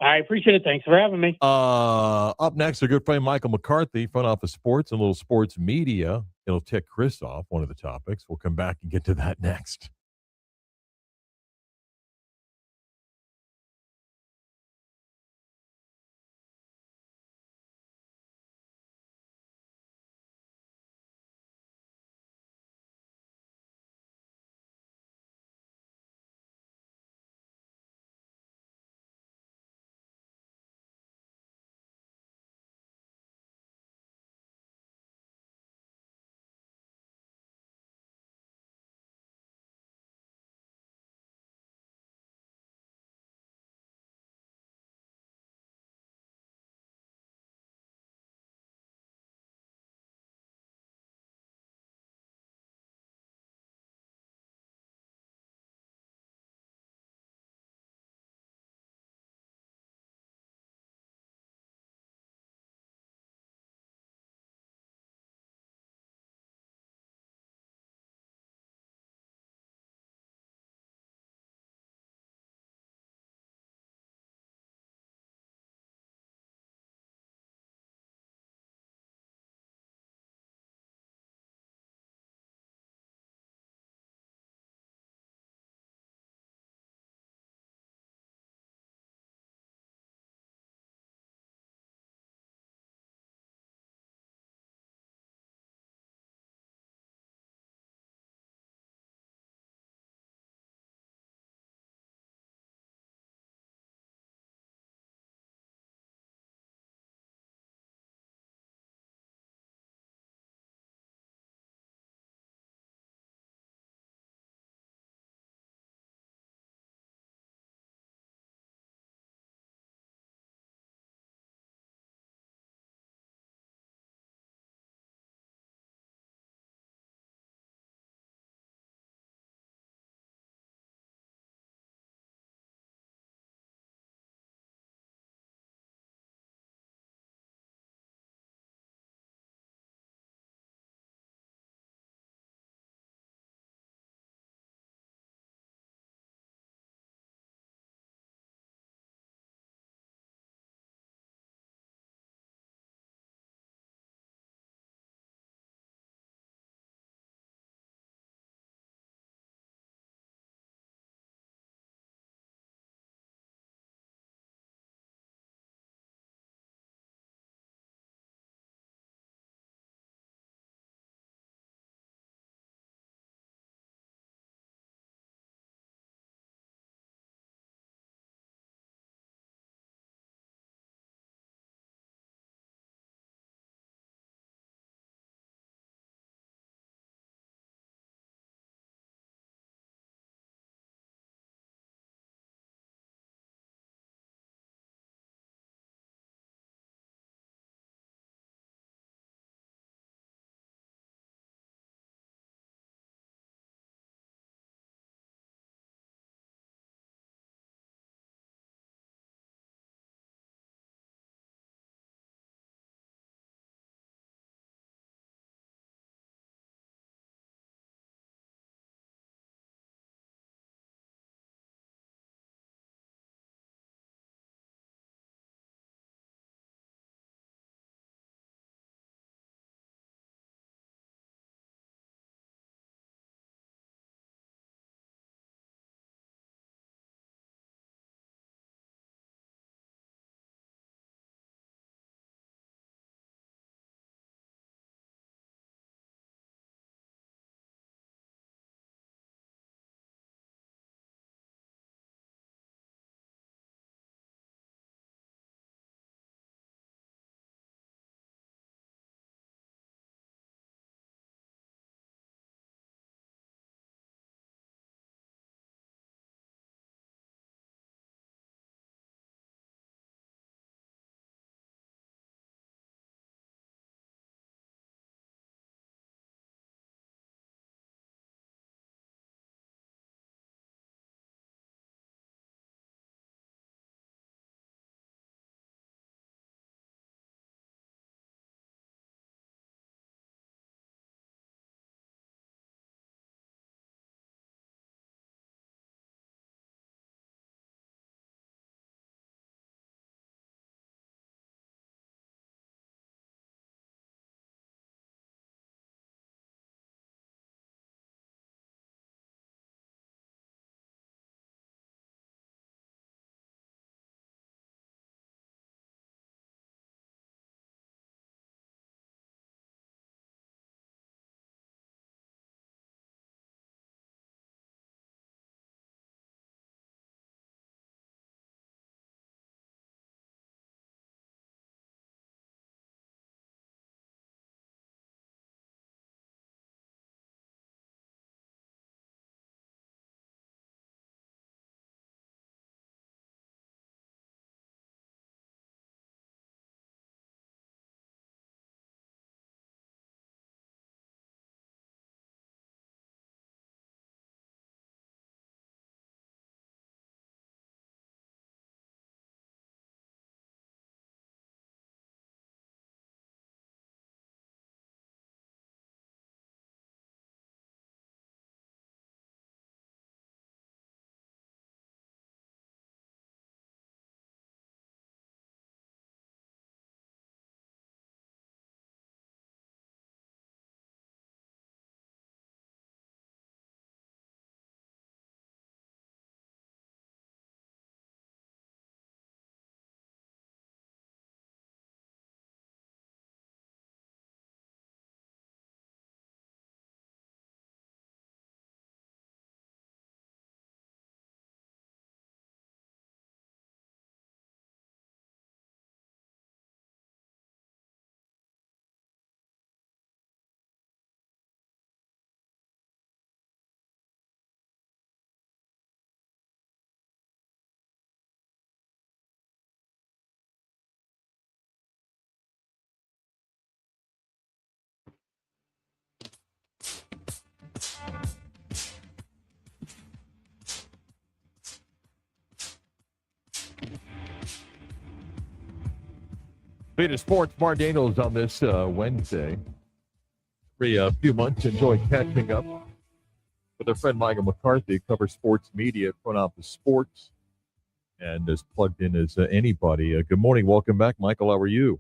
I appreciate it. Thanks for having me. Up next, our good friend Michael McCarthy, front office sports and a little sports media. It'll tick Chris off, one of the topics. We'll come back and get to that next. Beta Sports, Marc Daniels on this Wednesday. For a few months, enjoy catching up with our friend Michael McCarthy, covers sports media at Front Office Sports, and as plugged in as anybody. Good morning. Welcome back, Michael. How are you?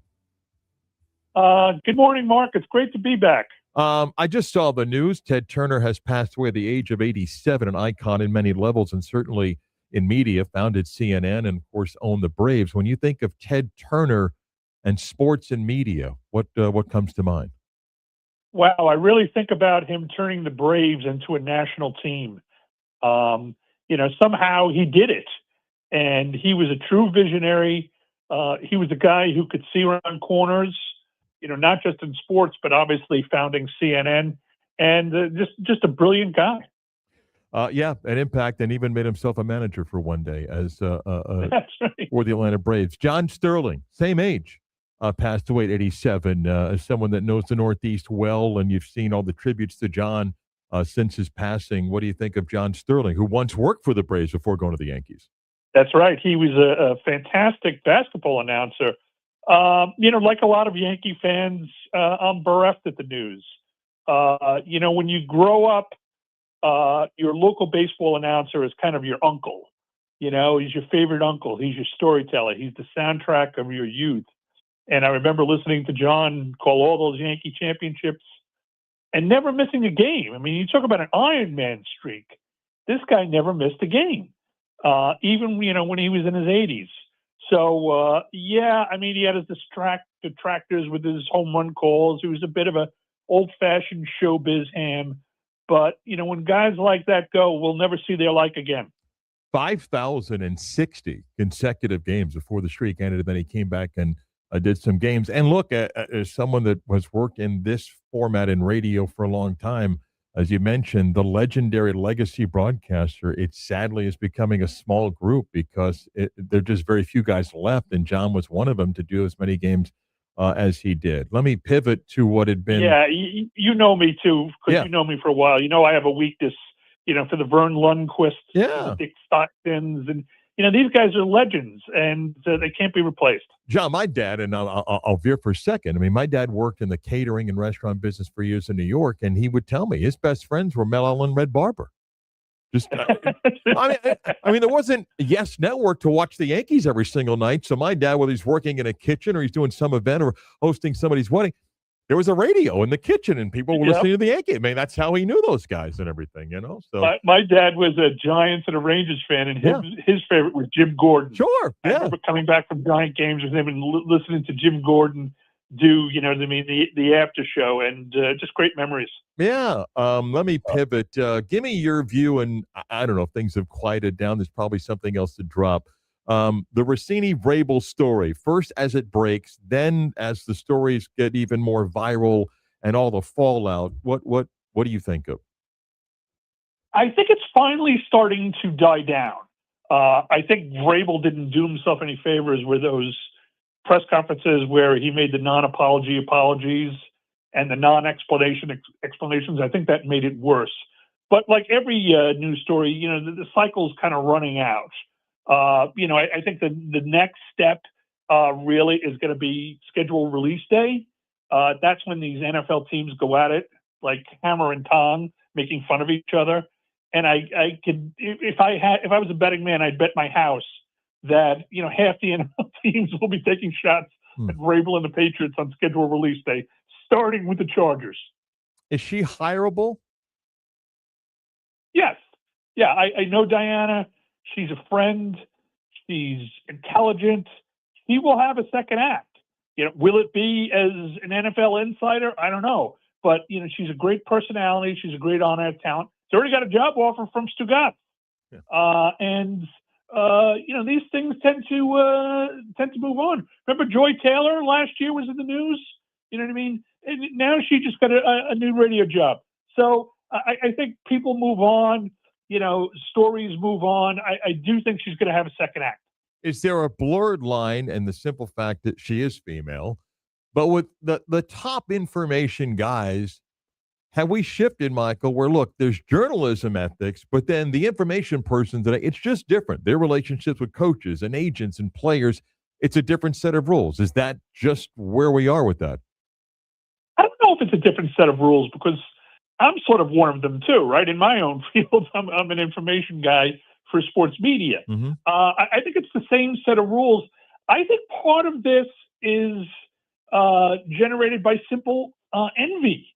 Good morning, Mark. It's great to be back. I just saw the news. Ted Turner has passed away at the age of 87, an icon in many levels and certainly in media, founded CNN and, of course, owned the Braves. When you think of Ted Turner and sports and media, what comes to mind? Wow, I really think about him turning the Braves into a national team. Somehow he did it, and he was a true visionary. He was a guy who could see around corners, not just in sports, but obviously founding CNN, and just a brilliant guy. Yeah, an impact, and even made himself a manager for one day as That's right. for the Atlanta Braves. John Sterling, same age. Passed away at 87, as someone that knows the Northeast well, and you've seen all the tributes to John since his passing. What do you think of John Sterling, who once worked for the Braves before going to the Yankees? That's right. He was a fantastic basketball announcer. Like a lot of Yankee fans, I'm bereft at the news. When you grow up, your local baseball announcer is kind of your uncle. He's your favorite uncle. He's your storyteller. He's the soundtrack of your youth. And I remember listening to John call all those Yankee championships and never missing a game. I mean, you talk about an Iron Man streak. This guy never missed a game, even, when he was in his 80s. So, he had his detractors with his home run calls. He was a bit of a old-fashioned showbiz ham. But, when guys like that go, we'll never see their like again. 5,060 consecutive games before the streak ended, and then he came back and did some games. And look, as someone that has worked in this format in radio for a long time, as you mentioned, the legendary legacy broadcaster, it sadly is becoming a small group because there are just very few guys left, and John was one of them to do as many games as he did. Let me pivot to what had been... Yeah, you know me too, because you know me for a while. I have a weakness, for the Vern Lundquist, the Dick Stocktons, and these guys are legends, and they can't be replaced. John, my dad, and I'll veer for a second. I mean, my dad worked in the catering and restaurant business for years in New York, and he would tell me his best friends were Mel Allen and Red Barber. Just, I mean, there wasn't Yes Network to watch the Yankees every single night. So my dad, whether he's working in a kitchen or he's doing some event or hosting somebody's wedding, there was a radio in the kitchen and people were listening to the Yankees. I mean, that's how he knew those guys and everything, So my dad was a Giants and a Rangers fan, and his favorite was Jim Gordon. Sure, I remember coming back from Giant games with him and listening to Jim Gordon do, the after show, and just great memories. Yeah. Let me pivot. Give me your view, and I don't know if things have quieted down. There's probably something else to drop. The Rossini-Vrabel story, first as it breaks, then as the stories get even more viral and all the fallout. What do you think of? I think it's finally starting to die down. I think Vrabel didn't do himself any favors with those press conferences where he made the non-apology apologies and the non-explanation explanations. I think that made it worse. But like every news story, the cycle's kind of running out. I think the next step really is going to be schedule release day. That's when these NFL teams go at it like hammer and tong, making fun of each other. And I could, if I was a betting man, I'd bet my house that half the NFL teams will be taking shots at Vrabel and the Patriots on schedule release day, starting with the Chargers. Is she hireable? Yes. Yeah, I know Diana. She's a friend. She's intelligent. She will have a second act. Will it be as an NFL insider? I don't know. But, she's a great personality. She's a great on-air talent. She's already got a job offer from Stuttgart. These things tend to move on. Remember Joy Taylor last year was in the news? You know what I mean? And now she just got a new radio job. So I think people move on. Stories move on. I do think she's going to have a second act. Is there a blurred line and the simple fact that she is female? But with the top information guys, have we shifted, Michael, where, look, there's journalism ethics, but then the information person today, it's just different. Their relationships with coaches and agents and players, it's a different set of rules. Is that just where we are with that? I don't know if it's a different set of rules because I'm sort of one of them too, right? In my own field, I'm an information guy for sports media. Mm-hmm. I think it's the same set of rules. I think part of this is generated by simple envy.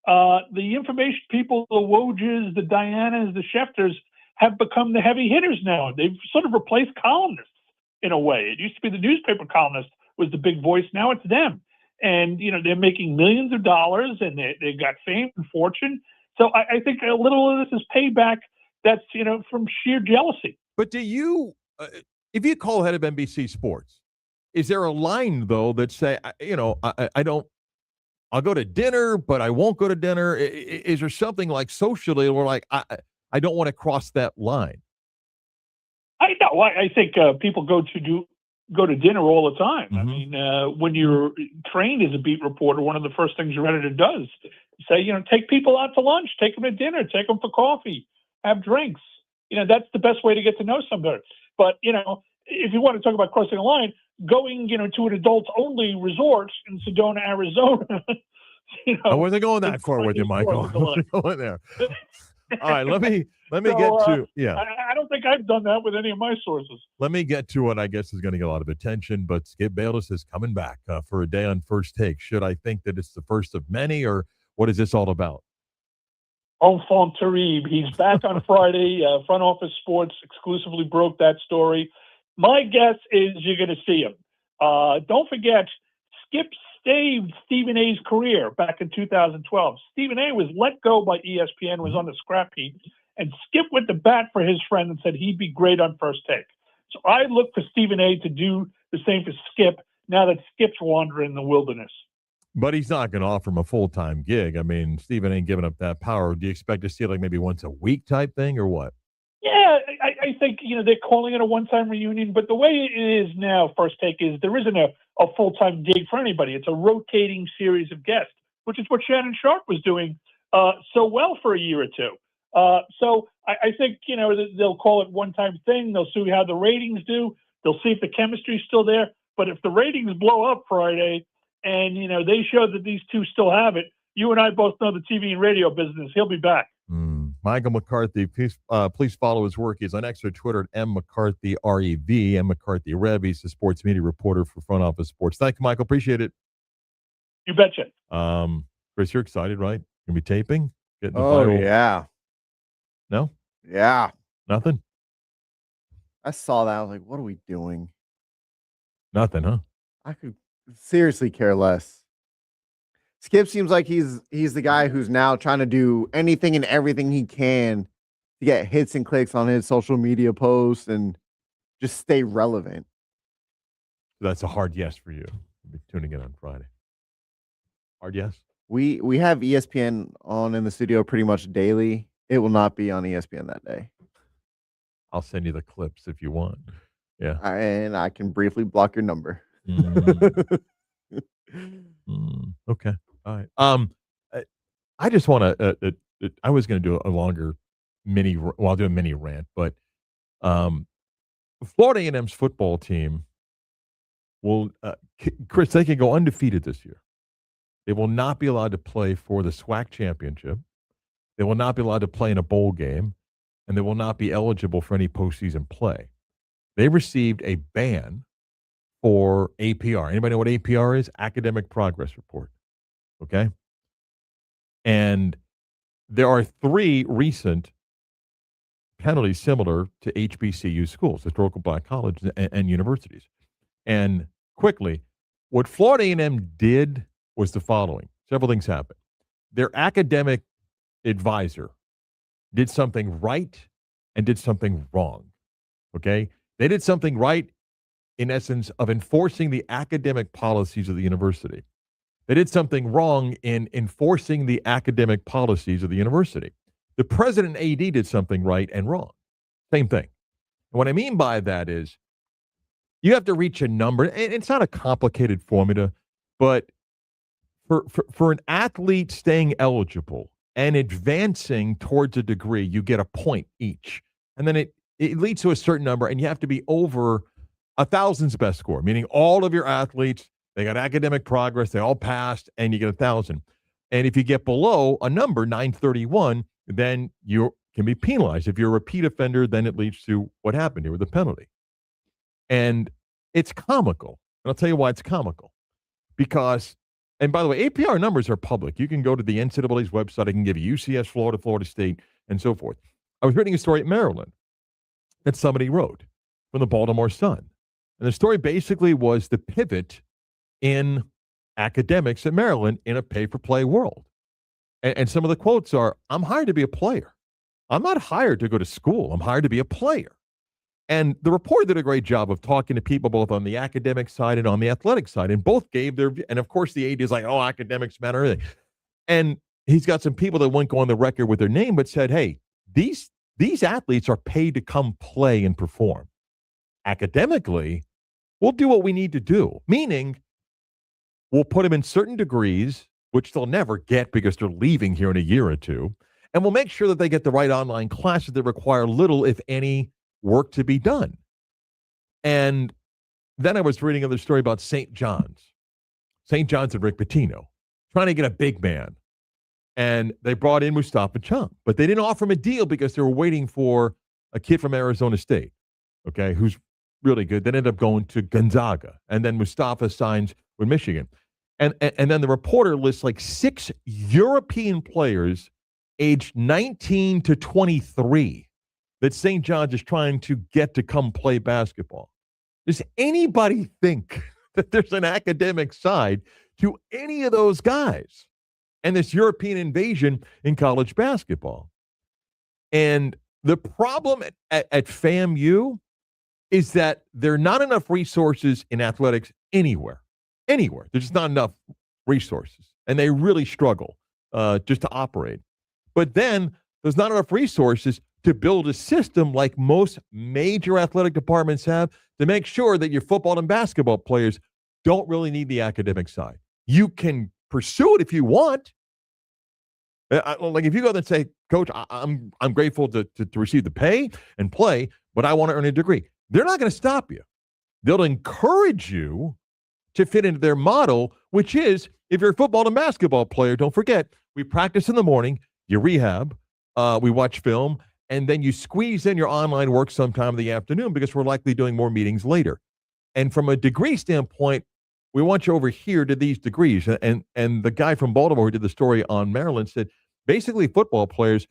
The information people, the Wojs, the Dianas, the Schefters, have become the heavy hitters now. They've sort of replaced columnists in a way. It used to be the newspaper columnist was the big voice. Now it's them. And, they're making millions of dollars and they've got fame and fortune. So I think a little of this is payback that's, from sheer jealousy. But do you, if you call head of NBC Sports, is there a line, though, that say, I don't, I'll go to dinner, but I won't go to dinner? Is there something like socially where, like, I don't want to cross that line? I know. I think people go to dinner all the time. Mm-hmm. I mean, when you're trained as a beat reporter, one of the first things your editor does say, take people out to lunch, take them to dinner, take them for coffee, have drinks. That's the best way to get to know somebody. But, if you want to talk about crossing a line, going, to an adults-only resort in Sedona, Arizona. I wasn't going that far with you, Michael. I wasn't going there. All right, let me get to I don't think I've done that with any of my sources. Let me get to what I guess is going to get a lot of attention, but Skip Bayless is coming back for a day on First Take. Should I think that it's the first of many, or what is this all about? Enfant terrible. He's back on Friday. Front Office Sports exclusively broke that story. My guess is you're going to see him. Don't forget, Skip saved Stephen A's career back in 2012. Stephen A was let go by ESPN, was on the scrap heap, and Skip went to bat for his friend and said he'd be great on First Take. So I look for Stephen A to do the same for Skip now that Skip's wandering in the wilderness. But he's not going to offer him a full-time gig. I mean, Stephen ain't giving up that power. Do you expect to see it like maybe once a week type thing or what? Yeah, I think, they're calling it a one-time reunion, but the way it is now, First Take, is there isn't a full-time gig for anybody. It's a rotating series of guests, which is what Shannon Sharp was doing so well for a year or two. So I think, they'll call it one-time thing. They'll see how the ratings do. They'll see if the chemistry's still there. But if the ratings blow up Friday and, they show that these two still have it, you and I both know the TV and radio business. He'll be back. Michael McCarthy, please follow his work. He's on X or Twitter at MMcCarthyREV, M. McCarthy Rev. He's a sports media reporter for Front Office Sports. Thank you, Michael. Appreciate it. You betcha. Chris, you're excited, right? Gonna be taping? Getting the viral. Yeah. No? Yeah. Nothing? I saw that. I was like, what are we doing? Nothing, huh? I could seriously care less. Skip seems like he's the guy who's now trying to do anything and everything he can to get hits and clicks on his social media posts and just stay relevant. That's a hard yes for you. We'll be tuning in on Friday. Hard yes? We have ESPN on in the studio pretty much daily. It will not be on ESPN that day. I'll send you the clips if you want. Yeah. And I can briefly block your number. Okay. All right. I just want to. I was going to do a longer mini. Well, I'll do a mini rant, but Florida A&M's football team will. Chris, they can go undefeated this year. They will not be allowed to play for the SWAC championship. They will not be allowed to play in a bowl game, and they will not be eligible for any postseason play. They received a ban for APR. Anybody know what APR is? Academic Progress Report. Okay? And there are 3 recent penalties similar to HBCU schools, historical black colleges and universities. And quickly, what Florida A&M did was the following. Several things happened. Their academic advisor did something right and did something wrong. Okay? They did something right in essence of enforcing the academic policies of the university. They did something wrong in enforcing the academic policies of the university. The president and AD did something right and wrong. Same thing. And what I mean by that is you have to reach a number, and it's not a complicated formula, but for an athlete staying eligible and advancing towards a degree, you get a point each. And then it leads to a certain number, and you have to be over 1,000's the best score, meaning all of your athletes, they got academic progress, they all passed, and you get 1,000. And if you get below a number, 931, then you can be penalized. If you're a repeat offender, then it leads to what happened here with the penalty. And it's comical. And I'll tell you why it's comical. Because, and by the way, APR numbers are public. You can go to the NCAA's website. I can give you UCS, Florida, Florida State, and so forth. I was reading a story at Maryland that somebody wrote from the Baltimore Sun. And the story basically was the pivot in academics at Maryland in a pay-for-play world. And some of the quotes are, I'm hired to be a player. I'm not hired to go to school. I'm hired to be a player. And the reporter did a great job of talking to people both on the academic side and on the athletic side. And both gave their, and of course the AD is like, oh, academics matter. Everything. And he's got some people that won't go on the record with their name, but said, hey, these athletes are paid to come play and perform. Academically, we'll do what we need to do, meaning we'll put them in certain degrees, which they'll never get because they're leaving here in a year or two, and we'll make sure that they get the right online classes that require little, if any, work to be done. And then I was reading another story about St. John's and Rick Pitino trying to get a big man. And they brought in Mustafa Chung, but they didn't offer him a deal because they were waiting for a kid from Arizona State, okay, who's really good. They ended up going to Gonzaga, and then Mustafa signs with Michigan. And then the reporter lists like 6 European players aged 19 to 23 that St. John's is trying to get to come play basketball. Does anybody think that there's an academic side to any of those guys and this European invasion in college basketball? And the problem at FAMU is that there are not enough resources in athletics anywhere. There's just not enough resources, and they really struggle just to operate. But then there's not enough resources to build a system like most major athletic departments have to make sure that your football and basketball players don't really need the academic side. You can pursue it if you want. Like if you go there and say, Coach, I'm grateful to receive the pay and play, but I want to earn a degree. They're not going to stop you. They'll encourage you to fit into their model, which is if you're a football and basketball player, don't forget, we practice in the morning, you rehab, we watch film, and then you squeeze in your online work sometime in the afternoon because we're likely doing more meetings later. And from a degree standpoint, we want you over here to these degrees. And the guy from Baltimore who did the story on Maryland said, basically football players,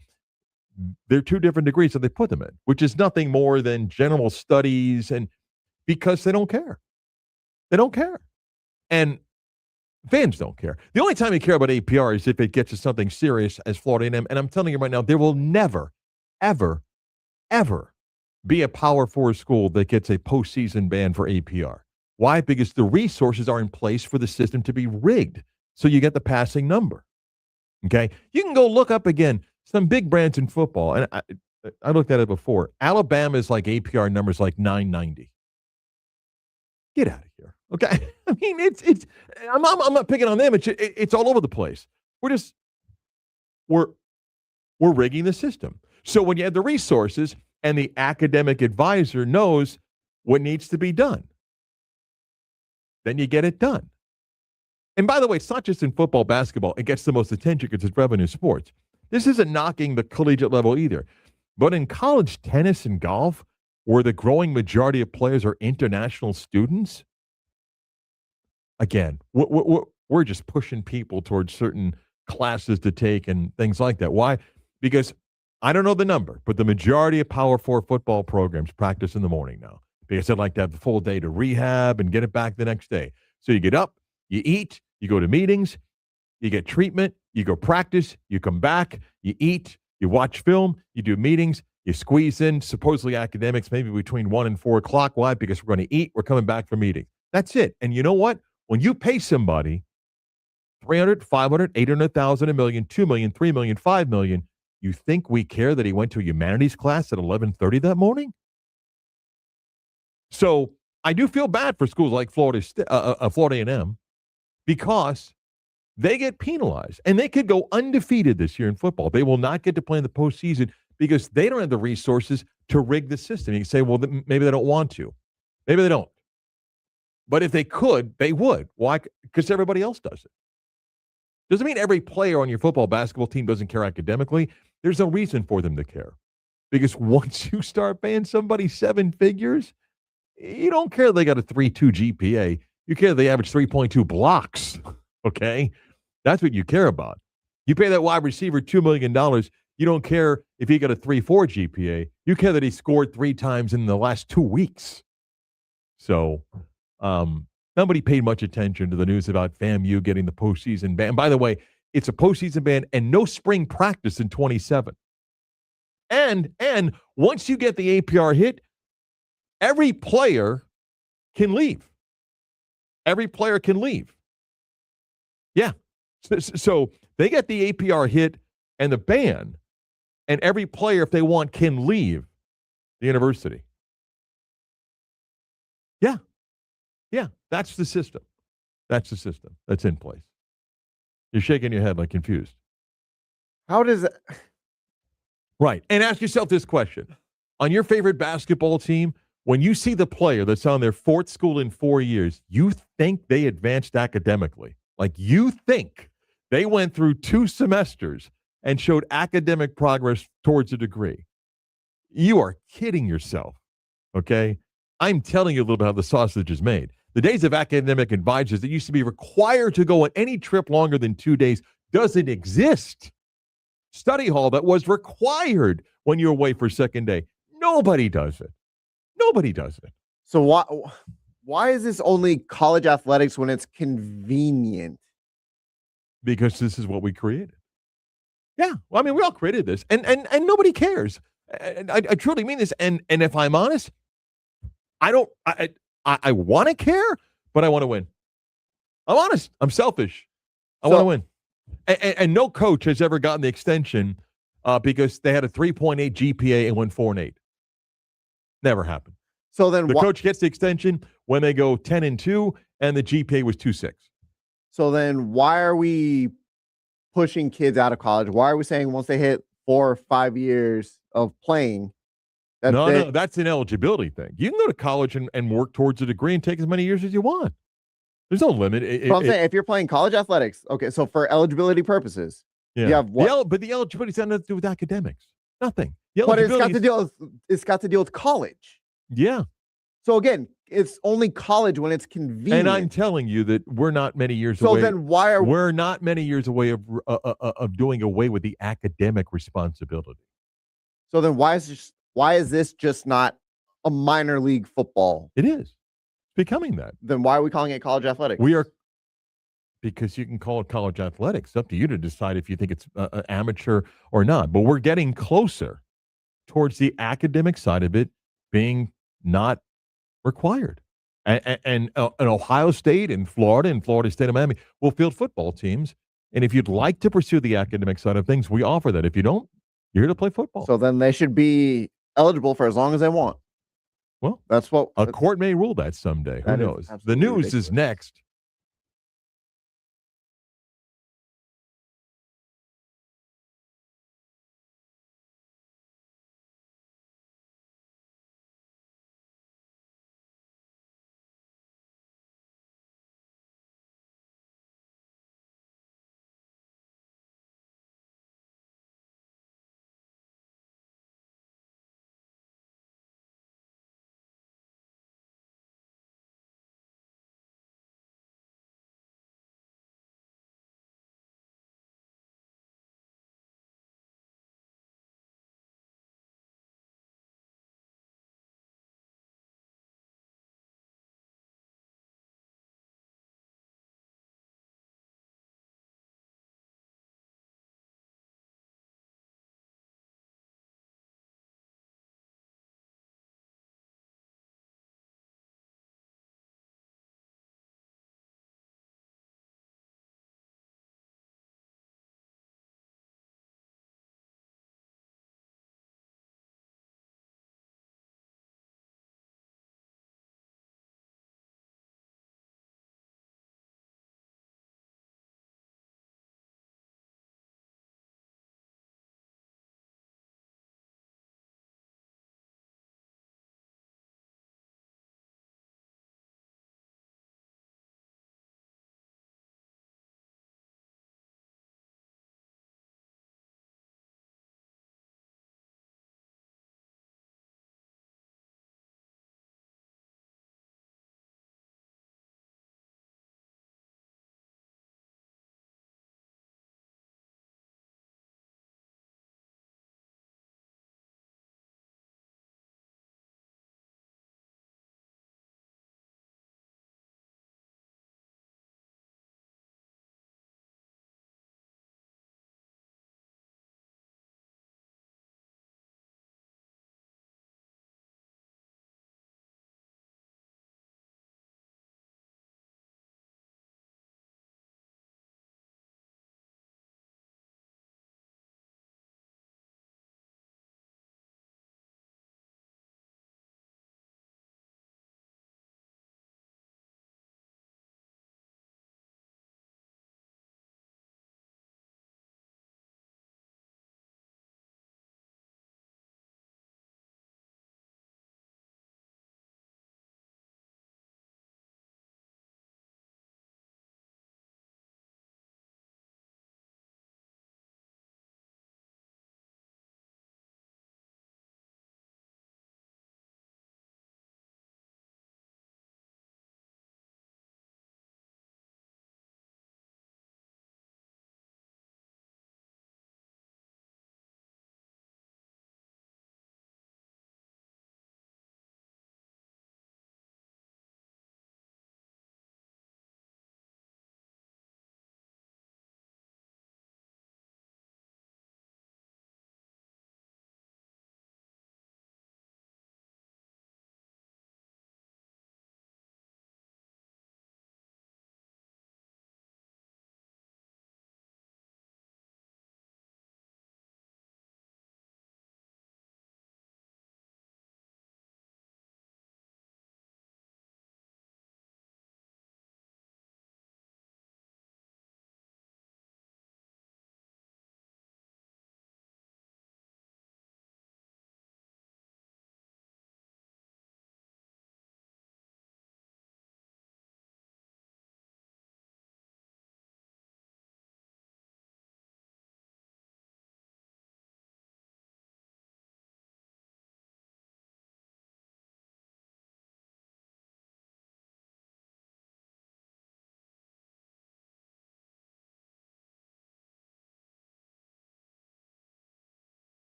they're 2 different degrees that they put them in, which is nothing more than general studies, and because they don't care. They don't care. And fans don't care. The only time you care about APR is if it gets to something serious as Florida A&M. And I'm telling you right now, there will never, ever, ever be a Power 4 school that gets a postseason ban for APR. Why? Because the resources are in place for the system to be rigged so you get the passing number. Okay? You can go look up again some big brands in football. And I looked at it before. Alabama's like APR numbers like 990. Get out of here. Okay. I mean, I'm not picking on them. It's all over the place. We're rigging the system. So when you have the resources and the academic advisor knows what needs to be done, then you get it done. And by the way, it's not just in football, basketball. It gets the most attention because it's revenue sports. This isn't knocking the collegiate level either. But in college tennis and golf, where the growing majority of players are international students, again, we're just pushing people towards certain classes to take and things like that. Why? Because I don't know the number, but the majority of Power 4 football programs practice in the morning now because they'd like to have the full day to rehab and get it back the next day. So you get up, you eat, you go to meetings, you get treatment, you go practice, you come back, you eat, you watch film, you do meetings, you squeeze in supposedly academics maybe between 1 and 4 o'clock. Why? Because we're going to eat, we're coming back from meeting. That's it. And you know what? When you pay somebody $300,000, $500,000, $800,000, $1 million, $2 million, $3 million, $5 million, you think we care that he went to a humanities class at 11:30 that morning? So I do feel bad for schools like Florida A&M because they get penalized, and they could go undefeated this year in football. They will not get to play in the postseason because they don't have the resources to rig the system. You can say, well, maybe they don't want to. Maybe they don't. But if they could, they would. Why? Because everybody else does it. Doesn't mean every player on your football, basketball team doesn't care academically. There's no reason for them to care. Because once you start paying somebody 7 figures, you don't care they got a 3.2 GPA. You care they average 3.2 blocks. Okay? That's what you care about. You pay that wide receiver $2 million. You don't care if he got a 3.4 GPA. You care that he scored 3 times in the last 2 weeks. So, nobody paid much attention to the news about FAMU getting the postseason ban. By the way, it's a postseason ban and no spring practice in 27. And once you get the APR hit, every player can leave. Every player can leave. Yeah. So they get the APR hit and the ban, and every player, if they want, can leave the university. Yeah. Yeah. That's the system. That's the system that's in place. You're shaking your head like confused. How does it? Right. And ask yourself this question. On your favorite basketball team, when you see the player that's on their 4th school in 4 years, you think they advanced academically. Like you think they went through 2 semesters and showed academic progress towards a degree. You are kidding yourself. Okay? I'm telling you a little bit how the sausage is made. The days of academic advisors that used to be required to go on any trip longer than 2 days doesn't exist. Study hall that was required when you're away for 2nd day. Nobody does it. Nobody does it. So why is this only college athletics when it's convenient? Because this is what we created. Yeah. Well, I mean, we all created this, and nobody cares. And I truly mean this. And if I'm honest, I want to care, but I want to win. I'm honest. I'm selfish. I want to win. And no coach has ever gotten the extension because they had a 3.8 GPA and went 4-8. Never happened. So then the coach gets the extension when they go 10-2 and the GPA was 2.6. So then why are we pushing kids out of college? Why are we saying once they hit 4 or 5 years of playing? No, that's an eligibility thing. You can go to college and work towards a degree and take as many years as you want. There's no limit. I'm saying if you're playing college athletics, okay, so for eligibility purposes, yeah. You have what? But the eligibility's got nothing to do with academics. Nothing. But it's got to deal with college. Yeah. So again, it's only college when it's convenient. And I'm telling you that we're not many years So away. then why are we're not many years away of doing away with the academic responsibility? So then why is this just not a minor league football? It is. It's becoming that. Then why are we calling it college athletics? Because you can call it college athletics. It's up to you to decide if you think it's amateur or not. But we're getting closer towards the academic side of it being not required. And Ohio State and Florida State of Miami will field football teams. And if you'd like to pursue the academic side of things, we offer that. If you don't, you're here to play football. So then they should be eligible for as long as they want. Well, that's what a court may rule that someday. Who knows? The news ridiculous. is next.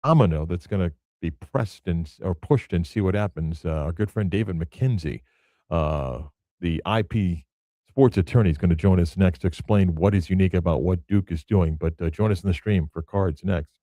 domino that's going to be pressed or pushed and see what happens. Our good friend David McKenzie, the IP sports attorney, is going to join us next to explain what is unique about what Duke is doing. But join us in the stream for Cards next.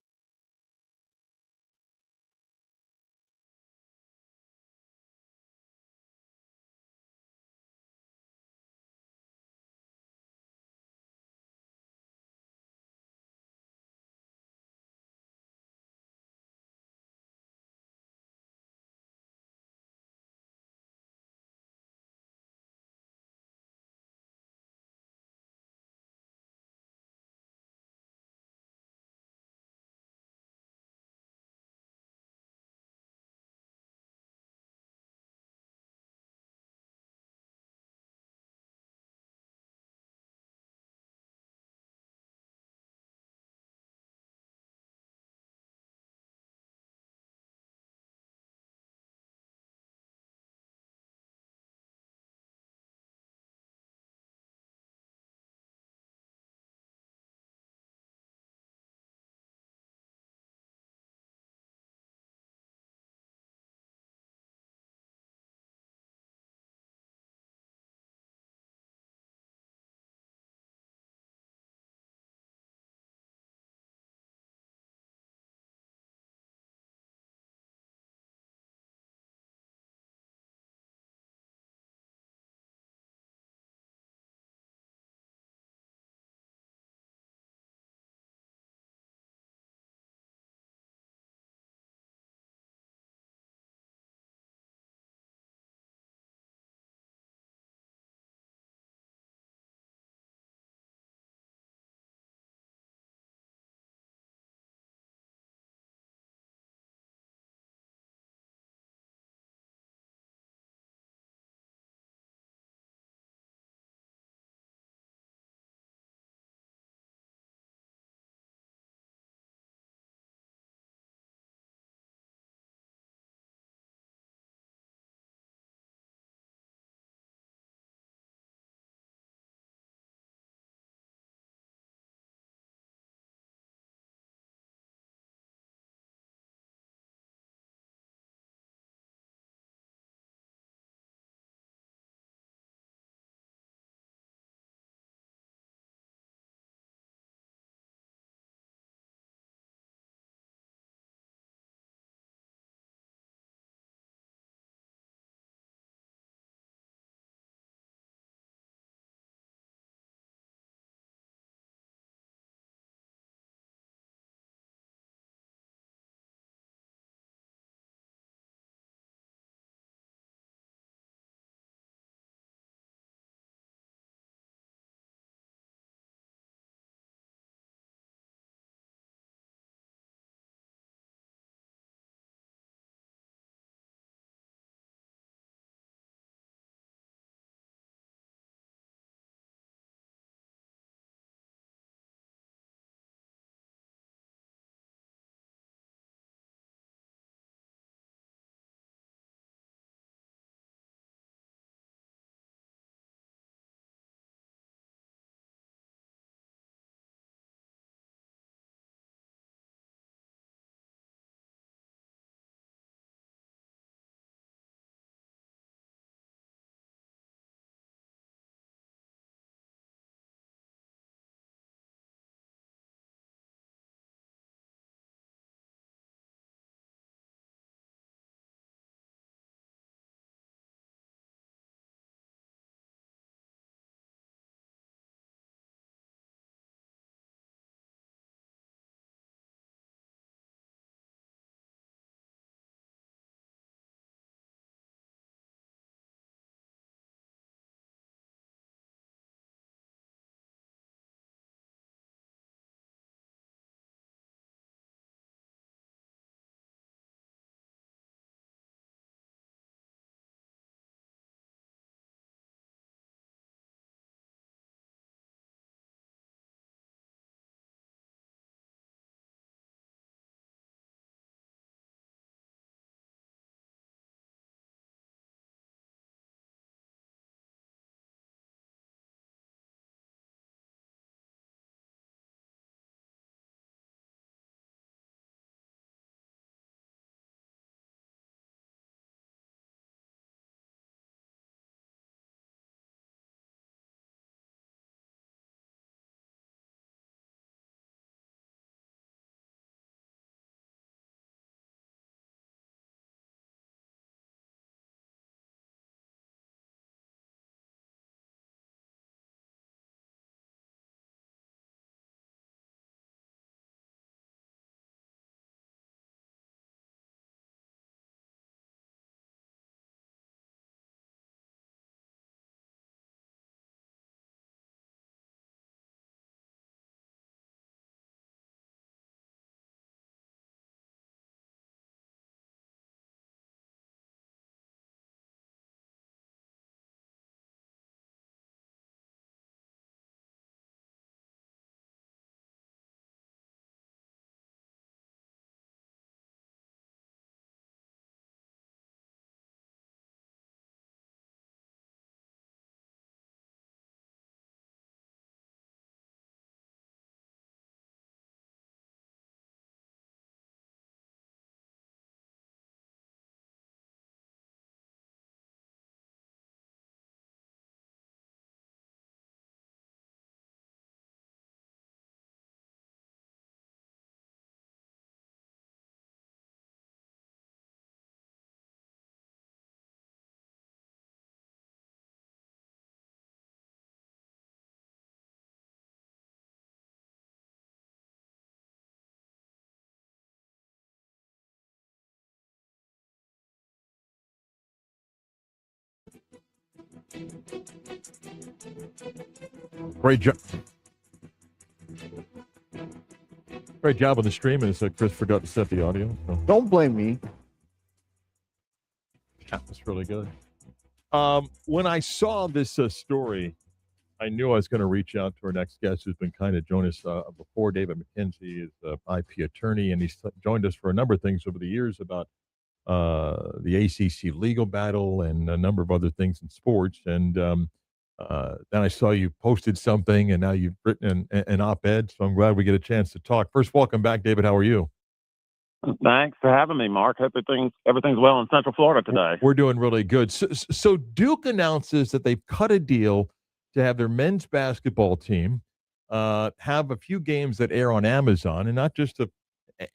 Great job. Great job on the stream. And Chris forgot to set the audio. So. Don't blame me. Yeah, that's really good. When I saw this story, I knew I was going to reach out to our next guest, who's been kind of joined us before. David McKenzie is an IP attorney, and he's joined us for a number of things over the years about the ACC legal battle and a number of other things in sports. And then I saw you posted something, and now you've written an op-ed, so I'm glad we get a chance to talk. First, welcome back, David. How are you? Thanks for having me, Mark. Hope everything's well in Central Florida today. We're doing really good. So Duke announces that they've cut a deal to have their men's basketball team have a few games that air on Amazon, and not just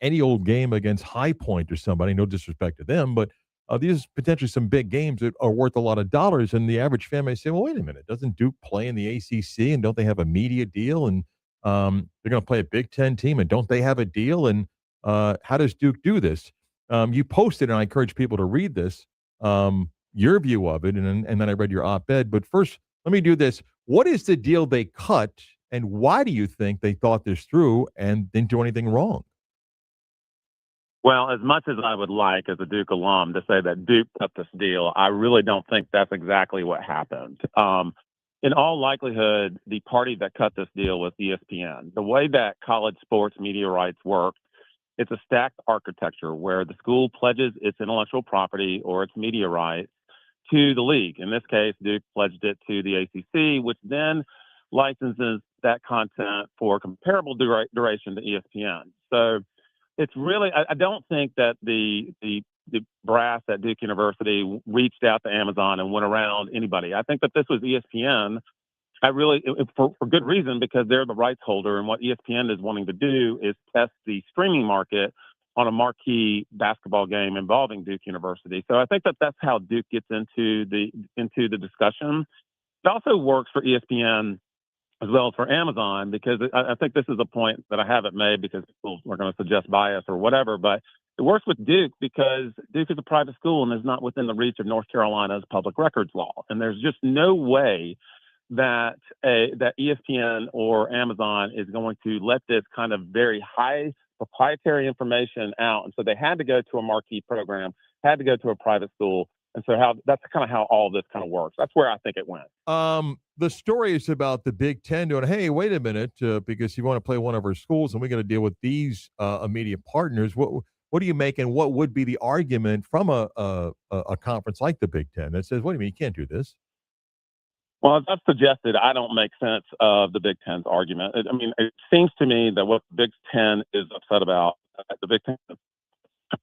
any old game against High Point or somebody, no disrespect to them, but these are potentially some big games that are worth a lot of dollars. And the average fan may say, well, wait a minute, doesn't Duke play in the ACC, and don't they have a media deal? And they're going to play a Big Ten team, and don't they have a deal? And how does Duke do this? You posted, and I encourage people to read this, your view of it, and then I read your op-ed. But first, let me do this. What is the deal they cut, and why do you think they thought this through and didn't do anything wrong? Well, as much as I would like as a Duke alum to say that Duke cut this deal, I really don't think that's exactly what happened. In all likelihood, the party that cut this deal was ESPN. The way that college sports media rights work, it's a stacked architecture where the school pledges its intellectual property or its media rights to the league. In this case, Duke pledged it to the ACC, which then licenses that content for comparable duration to ESPN. So it's really, I don't think that the brass at Duke University reached out to Amazon and went around anybody. I think that this was ESPN. For good reason, because they're the rights holder, and what ESPN is wanting to do is test the streaming market on a marquee basketball game involving Duke University. So I think that that's how Duke gets into the discussion. It also works for ESPN as well as for Amazon, because I think this is a point that I haven't made because people are going to suggest bias or whatever, but it works with Duke because Duke is a private school and is not within the reach of North Carolina's public records law. And there's just no way that ESPN or Amazon is going to let this kind of very high proprietary information out. And so they had to go to a marquee program, had to go to a private school. And so that's kind of how all this kind of works. That's where I think it went. The story is about the Big Ten doing, hey, wait a minute, because you want to play one of our schools and we're going to deal with these immediate partners. What do you make, and what would be the argument from a conference like the Big Ten that says, what do you mean you can't do this? Well, as I've suggested, I don't make sense of the Big Ten's argument. I mean, it seems to me that what the Big Ten is upset about, the Big Ten,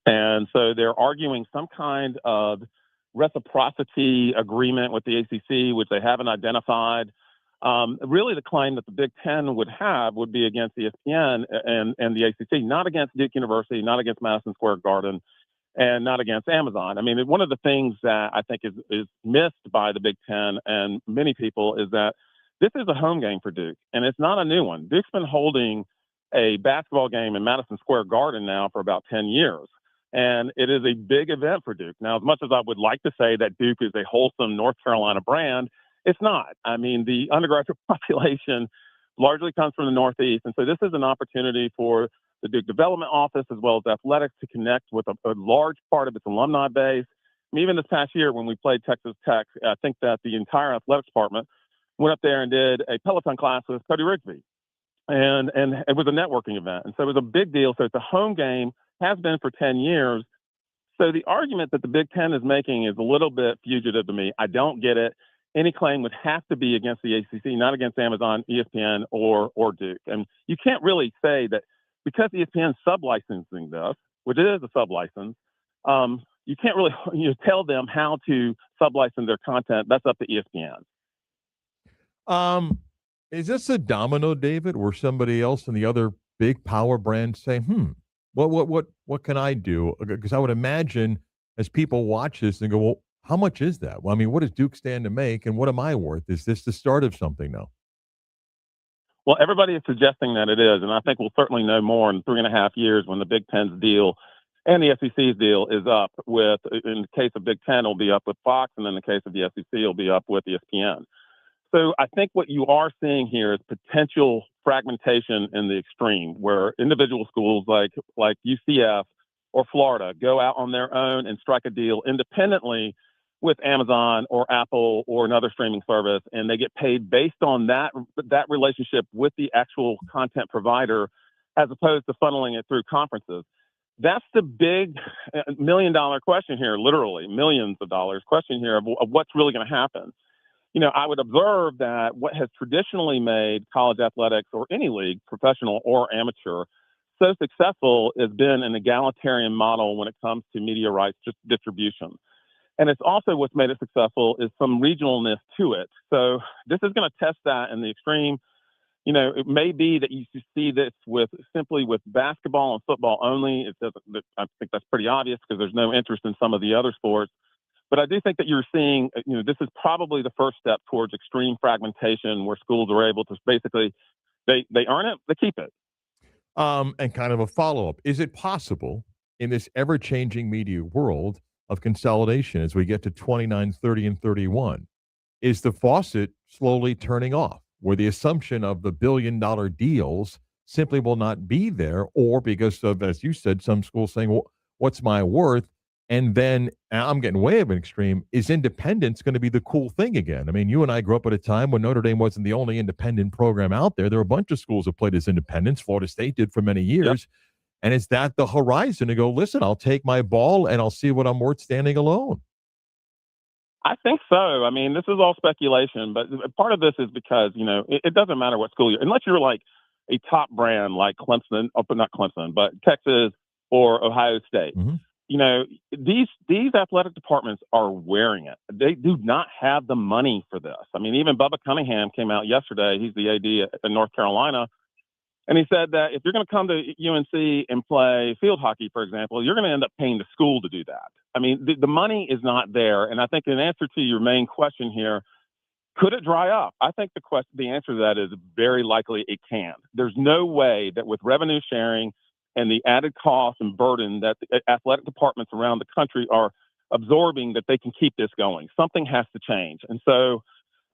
and so they're arguing some kind of reciprocity agreement with the ACC, which they haven't identified. Really, the claim that the Big Ten would have would be against ESPN and the ACC, not against Duke University, not against Madison Square Garden, and not against Amazon. I mean, one of the things that I think is missed by the Big Ten and many people is that this is a home game for Duke, and it's not a new one. Duke's been holding a basketball game in Madison Square Garden now for about 10 years, and it is a big event for Duke. Now, as much as I would like to say that Duke is a wholesome North Carolina brand, it's not. I mean, the undergraduate population largely comes from the Northeast, and so this is an opportunity for the Duke Development Office as well as athletics to connect with a large part of its alumni base. I mean, even this past year when we played Texas Tech, I think that the entire athletics department went up there and did a Peloton class with Cody Rigsby. And it was a networking event. And so it was a big deal. So it's a home game, has been for 10 years. So the argument that the Big Ten is making is a little bit fugitive to me. I don't get it. Any claim would have to be against the ACC, not against Amazon, ESPN, or Duke. And you can't really say that because ESPN is sublicensing this, which it is a sublicense, you can't really tell them how to sublicense their content. That's up to ESPN. Is this a domino, David, where somebody else in the other big power brands say, what can I do? Because I would imagine as people watch this and go, well, how much is that? Well, I mean, what does Duke stand to make, and what am I worth? Is this the start of something now? Well, everybody is suggesting that it is, and I think we'll certainly know more in 3.5 years when the Big Ten's deal And the SEC's deal is up with, in the case of Big Ten, it'll be up with Fox, and in the case of the SEC, it'll be up with ESPN. So I think what you are seeing here is potential fragmentation in the extreme, where individual schools like UCF or Florida go out on their own and strike a deal independently with Amazon or Apple or another streaming service, and they get paid based on that relationship with the actual content provider, as opposed to funneling it through conferences. That's the big $1 million question here, literally millions of dollars question here of what's really going to happen. You know, I would observe that what has traditionally made college athletics or any league, professional or amateur, so successful has been an egalitarian model when it comes to media rights distribution. And it's also what's made it successful is some regionalness to it. So this is going to test that in the extreme. You know, it may be that you see this simply with basketball and football only. I think that's pretty obvious because there's no interest in some of the other sports. But I do think that you're seeing, you know, this is probably the first step towards extreme fragmentation, where schools are able to basically, they earn it, they keep it. And kind of a follow-up. Is it possible in this ever-changing media world of consolidation as we get to 29, 30, and 31, is the faucet slowly turning off, where the assumption of the billion-dollar deals simply will not be there, or because of, as you said, some schools saying, well, what's my worth? And then I'm getting way of an extreme. Is independence going to be the cool thing again? I mean, you and I grew up at a time when Notre Dame wasn't the only independent program out there. There were a bunch of schools that played as independents. Florida State did for many years. Yep. And is that the horizon to go, listen, I'll take my ball and I'll see what I'm worth standing alone? I think so. I mean, this is all speculation, but part of this is because, you know, it doesn't matter what school you're, unless you're like a top brand like Clemson, not Clemson, but Texas or Ohio State. Mm-hmm. You know, these athletic departments are wearing it. They do not have the money for this. I mean, even Bubba Cunningham came out yesterday. He's the AD in North Carolina. And he said that if you're going to come to UNC and play field hockey, for example, you're going to end up paying the school to do that. I mean, the money is not there. And I think in answer to your main question here, could it dry up? I think the answer to that is very likely it can. There's no way that with revenue sharing and the added cost and burden that the athletic departments around the country are absorbing, that they can keep this going. Something has to change. And so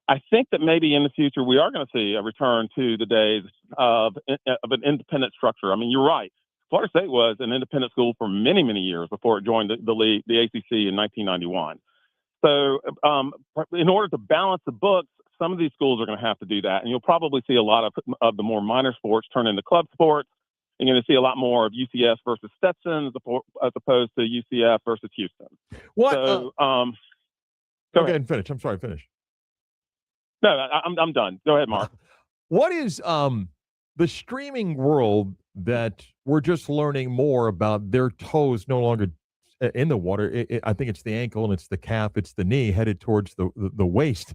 I think that maybe in the future we are going to see a return to the days of an independent structure. I mean, you're right. Florida State was an independent school for many, many years before it joined the league, the ACC in 1991. So in order to balance the books, some of these schools are going to have to do that. And you'll probably see a lot of the more minor sports turn into club sports. You're going to see a lot more of UCS versus Stetson as opposed to UCF versus Houston. What? So, go ahead and finish. I'm sorry, finish. No, I'm done. Go ahead, Mark. What is the streaming world that we're just learning more about? Their toes no longer in the water. I think it's the ankle and it's the calf, it's the knee headed towards the waist.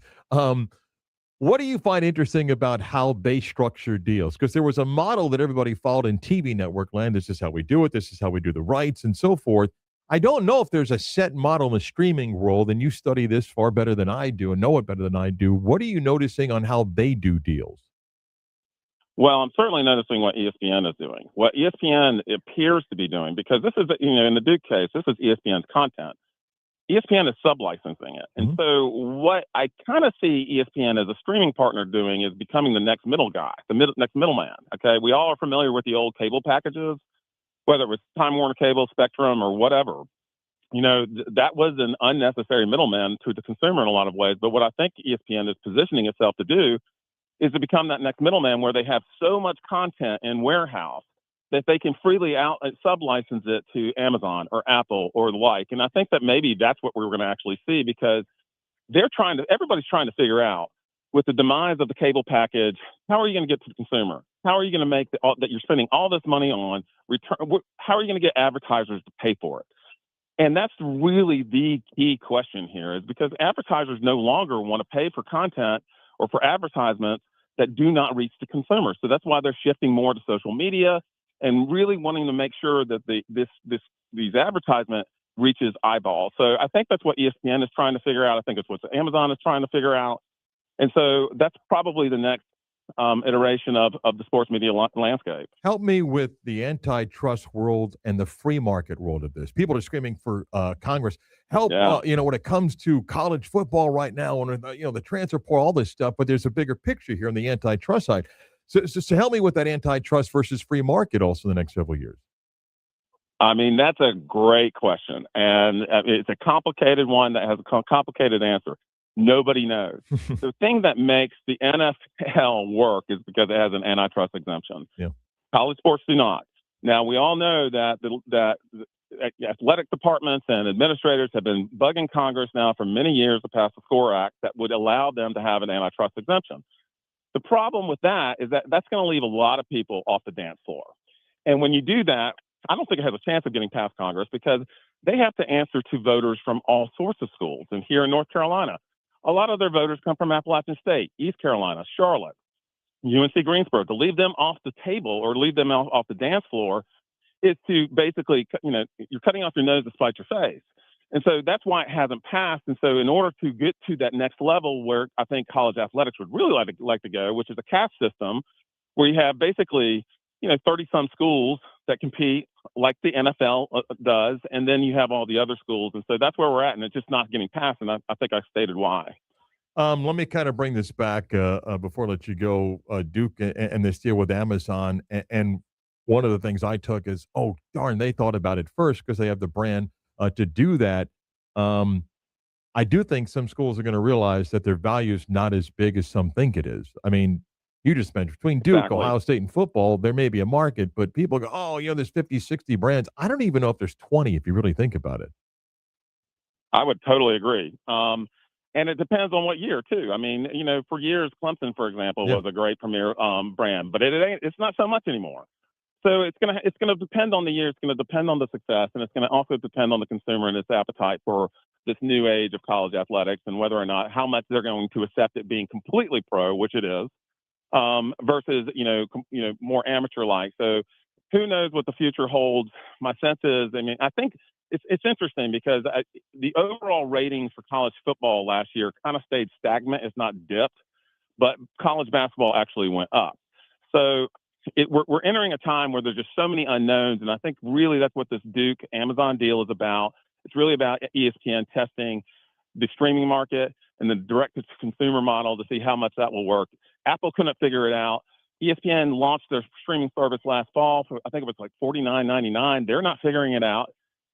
What do you find interesting about how they structure deals? Because there was a model that everybody followed in TV network land. This is how we do it. This is how we do the rights and so forth. I don't know if there's a set model in the streaming world, and you study this far better than I do and know it better than I do. What are you noticing on how they do deals? Well, I'm certainly noticing what ESPN is doing. What ESPN appears to be doing, because this is, you know, in the Duke case, this is ESPN's content. ESPN is sub-licensing it. And so what I kind of see ESPN as a streaming partner doing is becoming the next middle guy, next middleman. Okay. We all are familiar with the old cable packages, whether it was Time Warner Cable, Spectrum, or whatever. You know, that was an unnecessary middleman to the consumer in a lot of ways. But what I think ESPN is positioning itself to do is to become that next middleman, where they have so much content in warehouse that they can freely sub-license it to Amazon or Apple or the like. And I think that maybe that's what we're going to actually see, because everybody's trying to figure out, with the demise of the cable package, how are you going to get to the consumer? How are you going to make that you're spending all this money on return? How are you going to get advertisers to pay for it? And that's really the key question here, is because advertisers no longer want to pay for content or for advertisements that do not reach the consumer. So that's why they're shifting more to social media and really wanting to make sure that these advertisement reaches eyeballs. So I think that's what ESPN is trying to figure out. I think it's what Amazon is trying to figure out. And so that's probably the next iteration of the sports media landscape. Help me with the antitrust world and the free market world of this. People are screaming for Congress. Help, when it comes to college football right now, and the transfer portal, all this stuff. But there's a bigger picture here on the antitrust side. So help me with that antitrust versus free market also in the next several years. I mean, that's a great question, and it's a complicated one that has a complicated answer. Nobody knows. The thing that makes the NFL work is because it has an antitrust exemption. Yeah. College sports do not. Now, we all know that the athletic departments and administrators have been bugging Congress now for many years to pass the SCORE Act that would allow them to have an antitrust exemption. The problem with that is that that's going to leave a lot of people off the dance floor. And when you do that, I don't think it has a chance of getting past Congress because they have to answer to voters from all sorts of schools. And here in North Carolina, a lot of their voters come from Appalachian State, East Carolina, Charlotte, UNC Greensboro. To leave them off the table or leave them off the dance floor is to basically, you're cutting off your nose to spite your face. And so that's why it hasn't passed. And so in order to get to that next level where I think college athletics would really like to go, which is a caste system where you have basically, 30-some schools that compete like the NFL does, and then you have all the other schools. And so that's where we're at, and it's just not getting passed, and I think I stated why. Let me kind of bring this back before I let you go, Duke, and this deal with Amazon. And one of the things I took is, oh, darn, they thought about it first because they have the brand to do that. I do think some schools are going to realize that their value is not as big as some think it is. I mean, you just mentioned between Duke, Exactly. Ohio State, and football, there may be a market, but people go, oh, there's 50, 60 brands. I don't even know if there's 20 if you really think about it. I would totally agree. And it depends on what year, too. I mean, for years, Clemson, for example, was a great premier brand, but it's not so much anymore. So it's gonna depend on the year. It's gonna depend on the success, and it's gonna also depend on the consumer and its appetite for this new age of college athletics and whether or not how much they're going to accept it being completely pro, which it is, versus more amateur like. So who knows what the future holds? My sense is, I think it's interesting because the overall ratings for college football last year kind of stayed stagnant. It's not dipped, but college basketball actually went up. So we're entering a time where there's just so many unknowns, and I think really that's what this Duke Amazon deal is about. It's really about ESPN testing the streaming market and the direct-to-consumer model to see how much that will work. Apple couldn't figure it out. ESPN launched their streaming service last fall for, I think it was like $49.99. They're not figuring it out.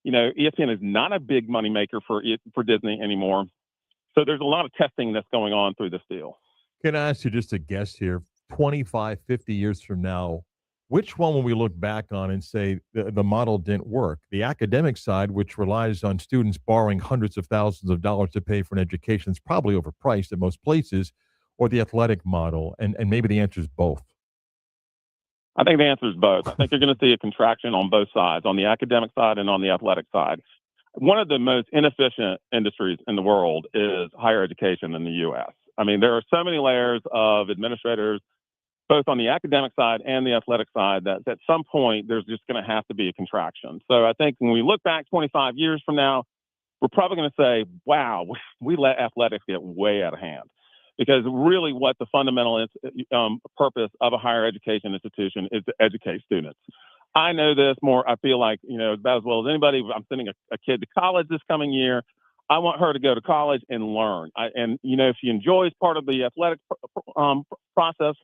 ESPN is not a big moneymaker for Disney anymore. So there's a lot of testing that's going on through this deal. Can I ask you just a guess here? 25, 50 years from now, which one will we look back on and say the model didn't work? The academic side, which relies on students borrowing hundreds of thousands of dollars to pay for an education, is probably overpriced at most places, or the athletic model? And maybe the answer is both. I think the answer is both. I think you're going to see a contraction on both sides, on the academic side and on the athletic side. One of the most inefficient industries in the world is higher education in the U.S. There are so many layers of administrators, both on the academic side and the athletic side, that at some point there's just going to have to be a contraction. So I think when we look back 25 years from now, we're probably going to say, wow, we let athletics get way out of hand. Because really what the fundamental purpose of a higher education institution is to educate students. I know this more, I feel like, about as well as anybody. I'm sending a kid to college this coming year. I want her to go to college and learn. If she enjoys part of the athletic process,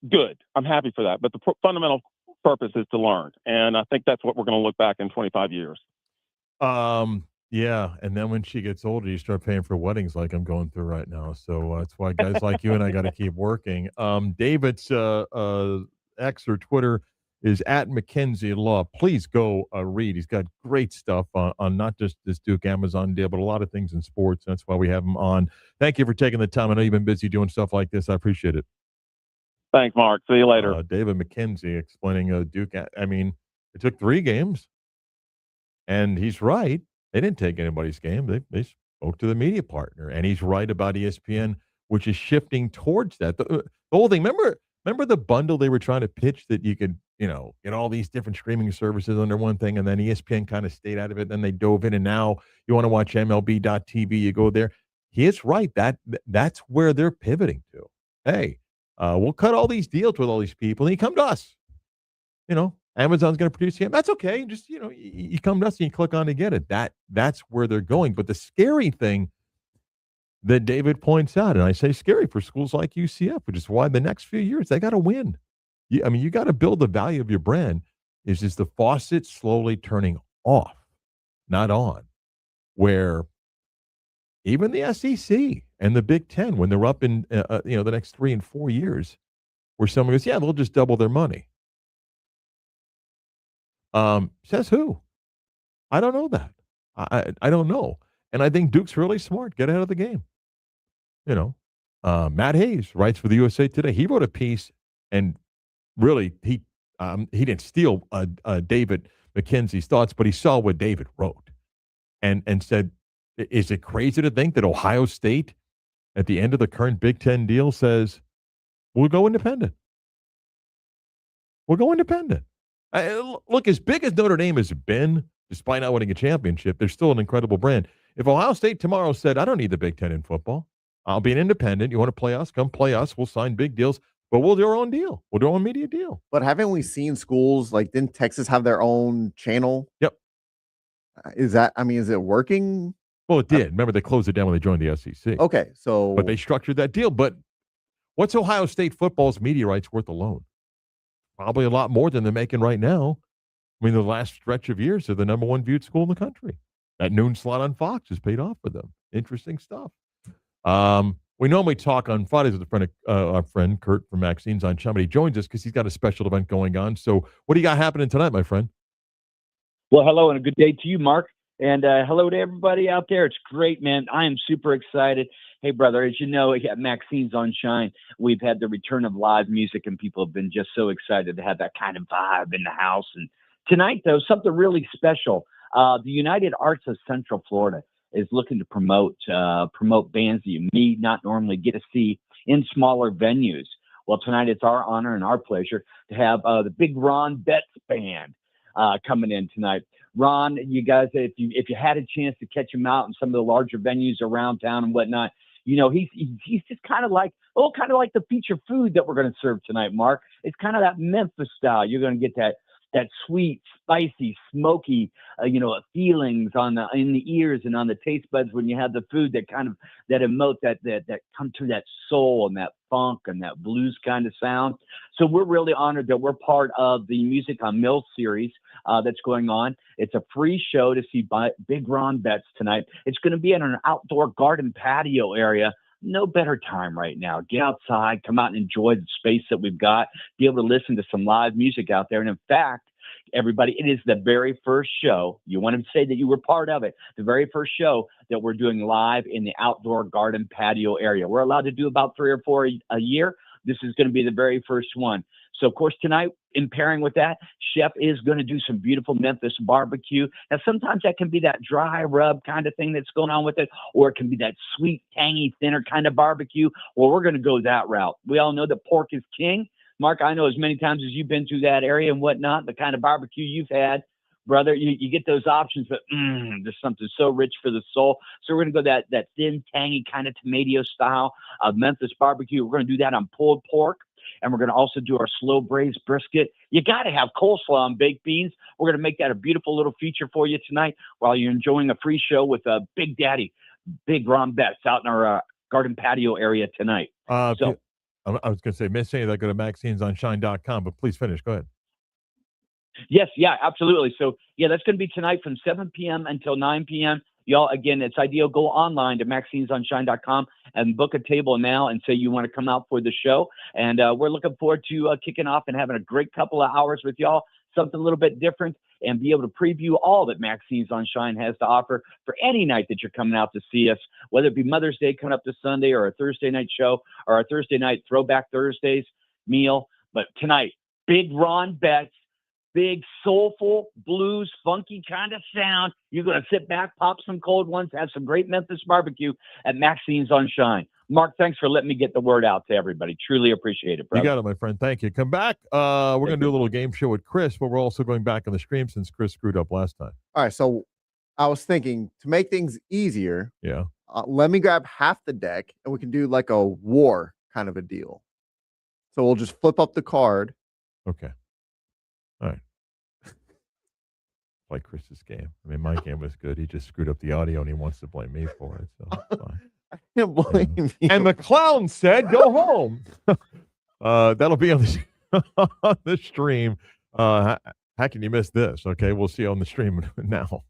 good. I'm happy for that. But the fundamental purpose is to learn. And I think that's what we're going to look back in 25 years. Yeah, and then when she gets older, you start paying for weddings like I'm going through right now. So that's why guys like you and I got to keep working. David's X or Twitter is at Mackenzie Law. Please go read. He's got great stuff on not just this Duke Amazon deal, but a lot of things in sports. That's why we have him on. Thank you for taking the time. I know you've been busy doing stuff like this. I appreciate it. Thanks, Mark. See you later. David Mackenzie explaining Duke. It took 3 games, and he's right. They didn't take anybody's game. They spoke to the media partner, and he's right about ESPN, which is shifting towards that. The whole thing. Remember the bundle they were trying to pitch that you could, get all these different streaming services under one thing, and then ESPN kind of stayed out of it. Then they dove in, and now you want to watch MLB.TV, you go there. He is right. That's where they're pivoting to. Hey, We'll cut all these deals with all these people, and you come to us. Amazon's going to produce him. That's okay. Just you come to us and you click on to get it. That's where they're going. But the scary thing that David points out, and I say scary for schools like UCF, which is why the next few years they got to win. You got to build the value of your brand. Is just the faucet slowly turning off, not on. Where even the SEC and the Big Ten, when they're up in the next 3 and 4 years, where someone goes, yeah, they'll just double their money. Says who? I don't know that. I don't know. And I think Duke's really smart. Get ahead of the game. Matt Hayes writes for the USA Today. He wrote a piece, and really he didn't steal David McKenzie's thoughts, but he saw what David wrote, and said, is it crazy to think that Ohio State, at the end of the current Big Ten deal, says we'll go independent? We'll go independent. Look, as big as Notre Dame has been, despite not winning a championship, they're still an incredible brand. If Ohio State tomorrow said, I don't need the Big Ten in football, I'll be an independent. You want to play us? Come play us. We'll sign big deals, but we'll do our own deal. We'll do our own media deal. But haven't we seen schools like, didn't Texas have their own channel? Yep. Is it working? Well, it did. Remember, they closed it down when they joined the SEC. Okay, so. But they structured that deal. But what's Ohio State football's media rights worth alone? Probably a lot more than they're making right now. I mean, the last stretch of years, they're the number one viewed school in the country. That noon slot on Fox has paid off for them. Interesting stuff. We normally talk on Fridays with our friend Kurt from Maxine's on Chum, but he joins us because he's got a special event going on. So what do you got happening tonight, my friend? Well, hello and a good day to you, Mark. And hello to everybody out there. It's great, man. I am super excited. Hey, brother, as you know, at Maxine's on Shine, we've had the return of live music, and people have been just so excited to have that kind of vibe in the house. And tonight, though, something really special. The United Arts of Central Florida is looking to promote bands that you may not normally get to see in smaller venues. Well, tonight it's our honor and our pleasure to have the Big Ron Betts Band coming in tonight. Ron, you guys, if you had a chance to catch him out in some of the larger venues around town and whatnot, he's just kind of like the feature food that we're going to serve tonight, Mark. It's kind of that Memphis style. You're going to get that sweet, spicy, smoky, feelings in the ears and on the taste buds when you have the food that emote that come through that soul and that funk and that blues kind of sound. So we're really honored that we're part of the Music on Mill series that's going on. It's a free show to see Big Ron Betts tonight. It's going to be in an outdoor garden patio area. No better time right now. Get outside, come out and enjoy the space that we've got, be able to listen to some live music out there. And in fact, everybody, it is the very first show. You want to say that you were part of it. The very first show that we're doing live in the outdoor garden patio area. We're allowed to do about 3 or 4 a year. This is going to be the very first one. So, of course, tonight, in pairing with that, Chef is going to do some beautiful Memphis barbecue. Now, sometimes that can be that dry rub kind of thing that's going on with it, or it can be that sweet, tangy, thinner kind of barbecue. Well, we're going to go that route. We all know that pork is king. Mark, I know as many times as you've been through that area and whatnot, the kind of barbecue you've had, brother, you get those options, but there's something so rich for the soul. So we're going to go that thin, tangy kind of tomato style of Memphis barbecue. We're going to do that on pulled pork. And we're going to also do our slow braised brisket. You got to have coleslaw and baked beans. We're going to make that a beautiful little feature for you tonight while you're enjoying a free show with Big Daddy, Big Ron Betts out in our garden patio area tonight. I was going to say, miss any of that, go to Maxine'sOnShine.com, but please finish. Go ahead. Yes, yeah, absolutely. So, yeah, that's going to be tonight from 7 p.m. until 9 p.m. Y'all, again, it's ideal. Go online to Maxine'sOnShine.com and book a table now and say you want to come out for the show. And we're looking forward to kicking off and having a great couple of hours with y'all, something a little bit different, and be able to preview all that Maxine's on Shine has to offer for any night that you're coming out to see us, whether it be Mother's Day coming up this Sunday or a Thursday night show or a Thursday night Throwback Thursdays meal. But tonight, Big Ron Betts, big, soulful, blues, funky kind of sound. You're going to sit back, pop some cold ones, have some great Memphis barbecue at Maxine's on Shine. Mark, thanks for letting me get the word out to everybody. Truly appreciate it, brother. You got it, my friend. Thank you. Come back. We're going to do a little game show with Chris, but we're also going back on the stream since Chris screwed up last time. All right, so I was thinking to make things easier, yeah, let me grab half the deck, and we can do like a war kind of a deal. So we'll just flip up the card. Okay. All right. Like Chris's game. I mean, my game was good. He just screwed up the audio and he wants to blame me for it. So it's fine. I can't blame you. And the clown said, "Go home." That'll be on the on the stream. How can you miss this? Okay, we'll see on the stream now.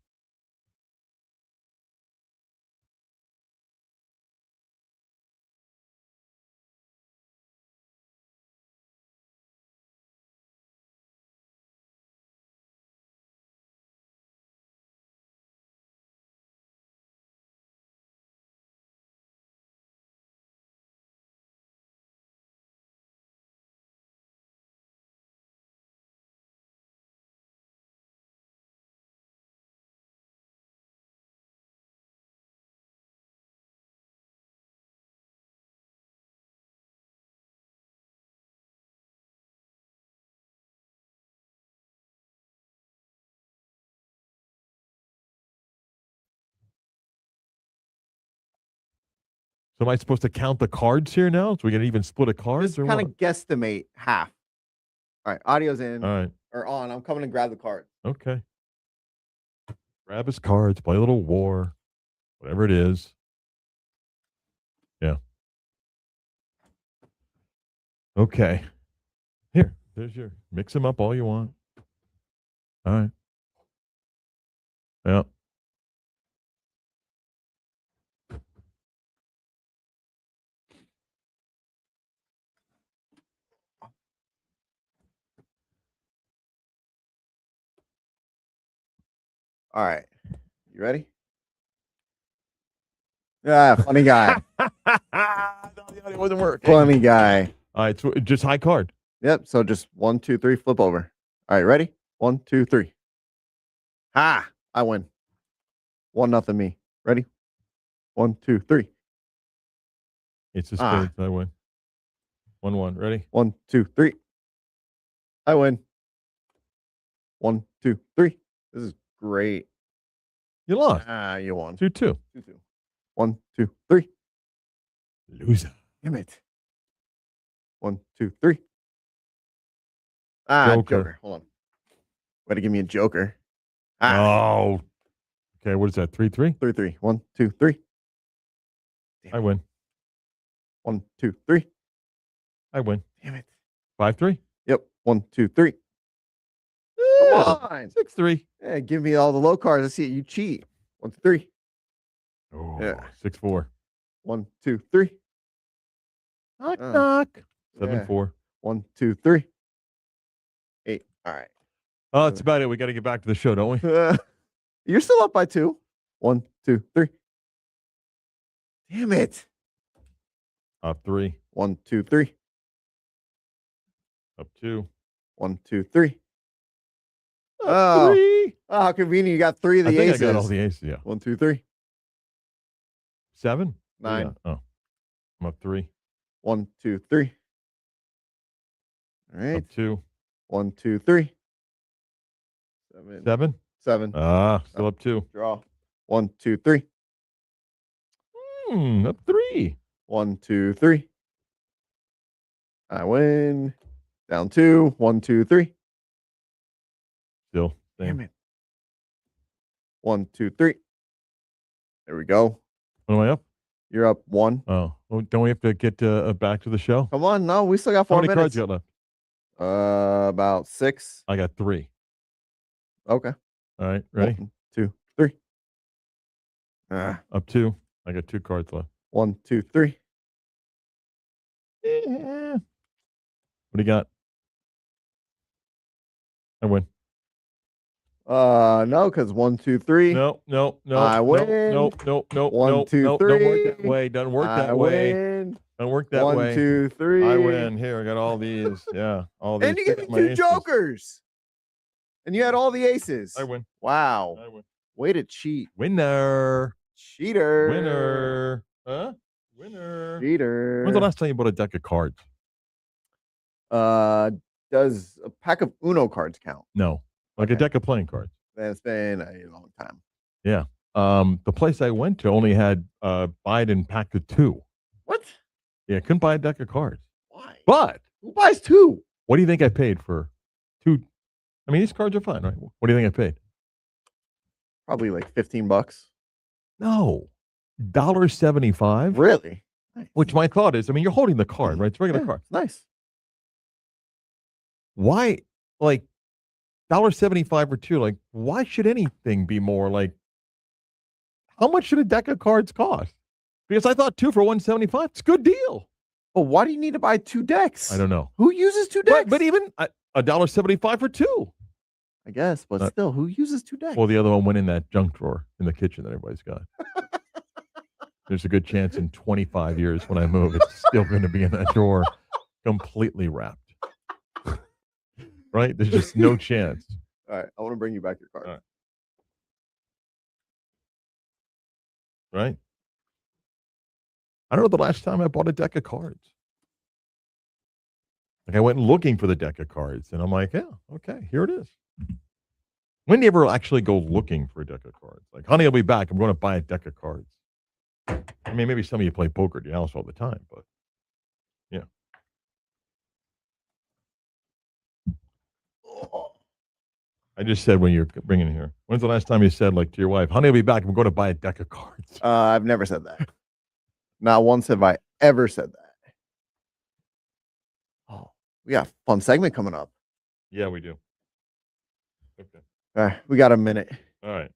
So am I supposed to count the cards here now? So we can even split a card? Just kind of guesstimate half. All right, audio's in. All right. Or on. I'm coming to grab the card. Okay. Grab his cards, play a little war, whatever it is. Yeah. Okay. Here, there's your mix them up all you want. All right. Yeah. All right. You ready? Yeah, funny guy. It wasn't working. Funny guy. All right, so just high card. Yep. So just 1, 2, 3, flip over. All right, ready? 1, 2, 3. Ha! I win. 1-0 me. Ready? 1, 2, 3. It's a spade. I win. 1-1. Ready? 1, 2, 3. I win. 1, 2, 3. This is great. You lost. You won. 2-2. 2-2. 1, 2, 3. Loser. Damn it. 1, 2, 3. Joker. Hold on. Way to give me a joker. Oh. Okay, what is that? 3-3? 3-3. 1, 2, 3. I win. 1, 2, 3. I win. Damn it. 5-3? Yep. 1, 2, 3. Come on. 6-3. Yeah, give me all the low cards. I see it. You cheat. 1, 2, 3. Oh, Yeah. 6-4. 1, 2, 3. Knock, knock. Yeah. 7-4. 1, 2, 3. 8. All right. Oh, that's about it. We got to get back to the show, don't we? You're still up by 2. 1, 2, 3. Damn it. Up 3. 1, 2, 3. Up 2. 1, 2, 3. Up 3. Oh, how convenient. You got 3 of the I think aces. I got all the aces, yeah. 1, 2, 3. 7? 9. Yeah. Oh. I'm up 3. 1, 2, 3. All right. Up 2. 1, 2, 3. 7. 7? 7. Still up 2. Draw. 1, 2, 3. Up 3. 1, 2, 3. I win. Down 2. 1, 2, 3. Still. Same. Damn it. 1, 2, 3. There we go. What am I up? You're up 1. Oh. Well, don't we have to get back to the show? Come on. No, we still got How 4 many minutes. cards you got left? About 6. I got 3. Okay. All right. Ready? 1, 2, 3. Up 2. I got 2 cards left. 1, 2, 3. Yeah. What do you got? I win. No, because 1, 2, 3. No. I win. No. 1, 2, 3. Don't work that way. Doesn't work that way. Win. Don't work that 1, way. 2, 3. I win. Here, I got all these. Yeah. All these. And you get my 2 aces. jokers. And you had all the aces. I win. Wow. I win. Way to cheat. Winner. Cheater. Winner. Huh? Winner. Cheater. When's the last time you bought a deck of cards? Does a pack of Uno cards count? No. Like a Okay. deck of playing cards. Then it's been a long time. Yeah. The place I went to only had buy it in pack of 2. What? Yeah, couldn't buy a deck of cards. Why? But Who buys two? What do you think I paid for two? I mean, these cards are fine, right? What do you think I paid? Probably like $15. No, $1.75. Really? Nice. Which my thought is, I mean, you're holding the card, right? It's a regular card. Nice. Why, like, $1.75 for two? Like, why should anything be more? Like, how much should a deck of cards cost? Because I thought two for $1.75. It's a good deal. But why do you need to buy two decks? I don't know. Who uses two decks? But even $1.75 for two. I guess, but still, who uses two decks? Well, the other one went in that junk drawer in the kitchen that everybody's got. There's a good chance in 25 years when I move, it's still going to be in that drawer, completely wrapped. Right? There's just no chance. All right, I want to bring you back your card. All right. I don't know the last time I bought a deck of cards. Like I went looking for the deck of cards, and I'm like, yeah, okay, here it is. When do you ever actually go looking for a deck of cards? Like, honey, I'll be back. I'm going to buy a deck of cards. I mean, maybe some of you play poker at your house all the time, but yeah. I just said when you're bringing it here. When's the last time you said, like, to your wife, honey, I'll be back. I'm going to buy a deck of cards. I've never said that. Not once have I ever said that. Oh, we got a fun segment coming up. Yeah, we do. Okay. All right, we got a minute. All right.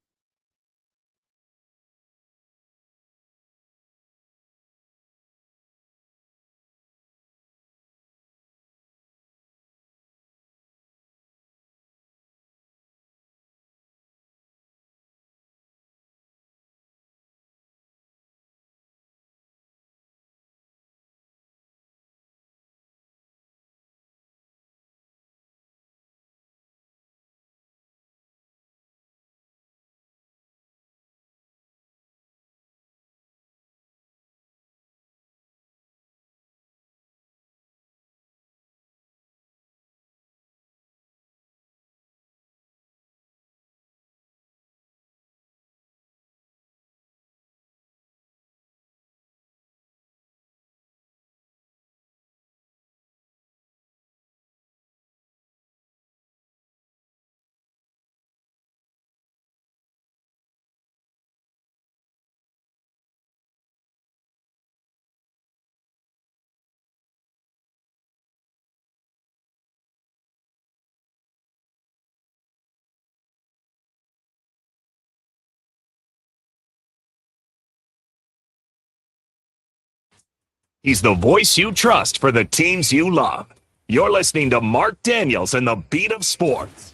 He's the voice you trust for the teams you love. You're listening to Marc Daniels and the Beat of Sports.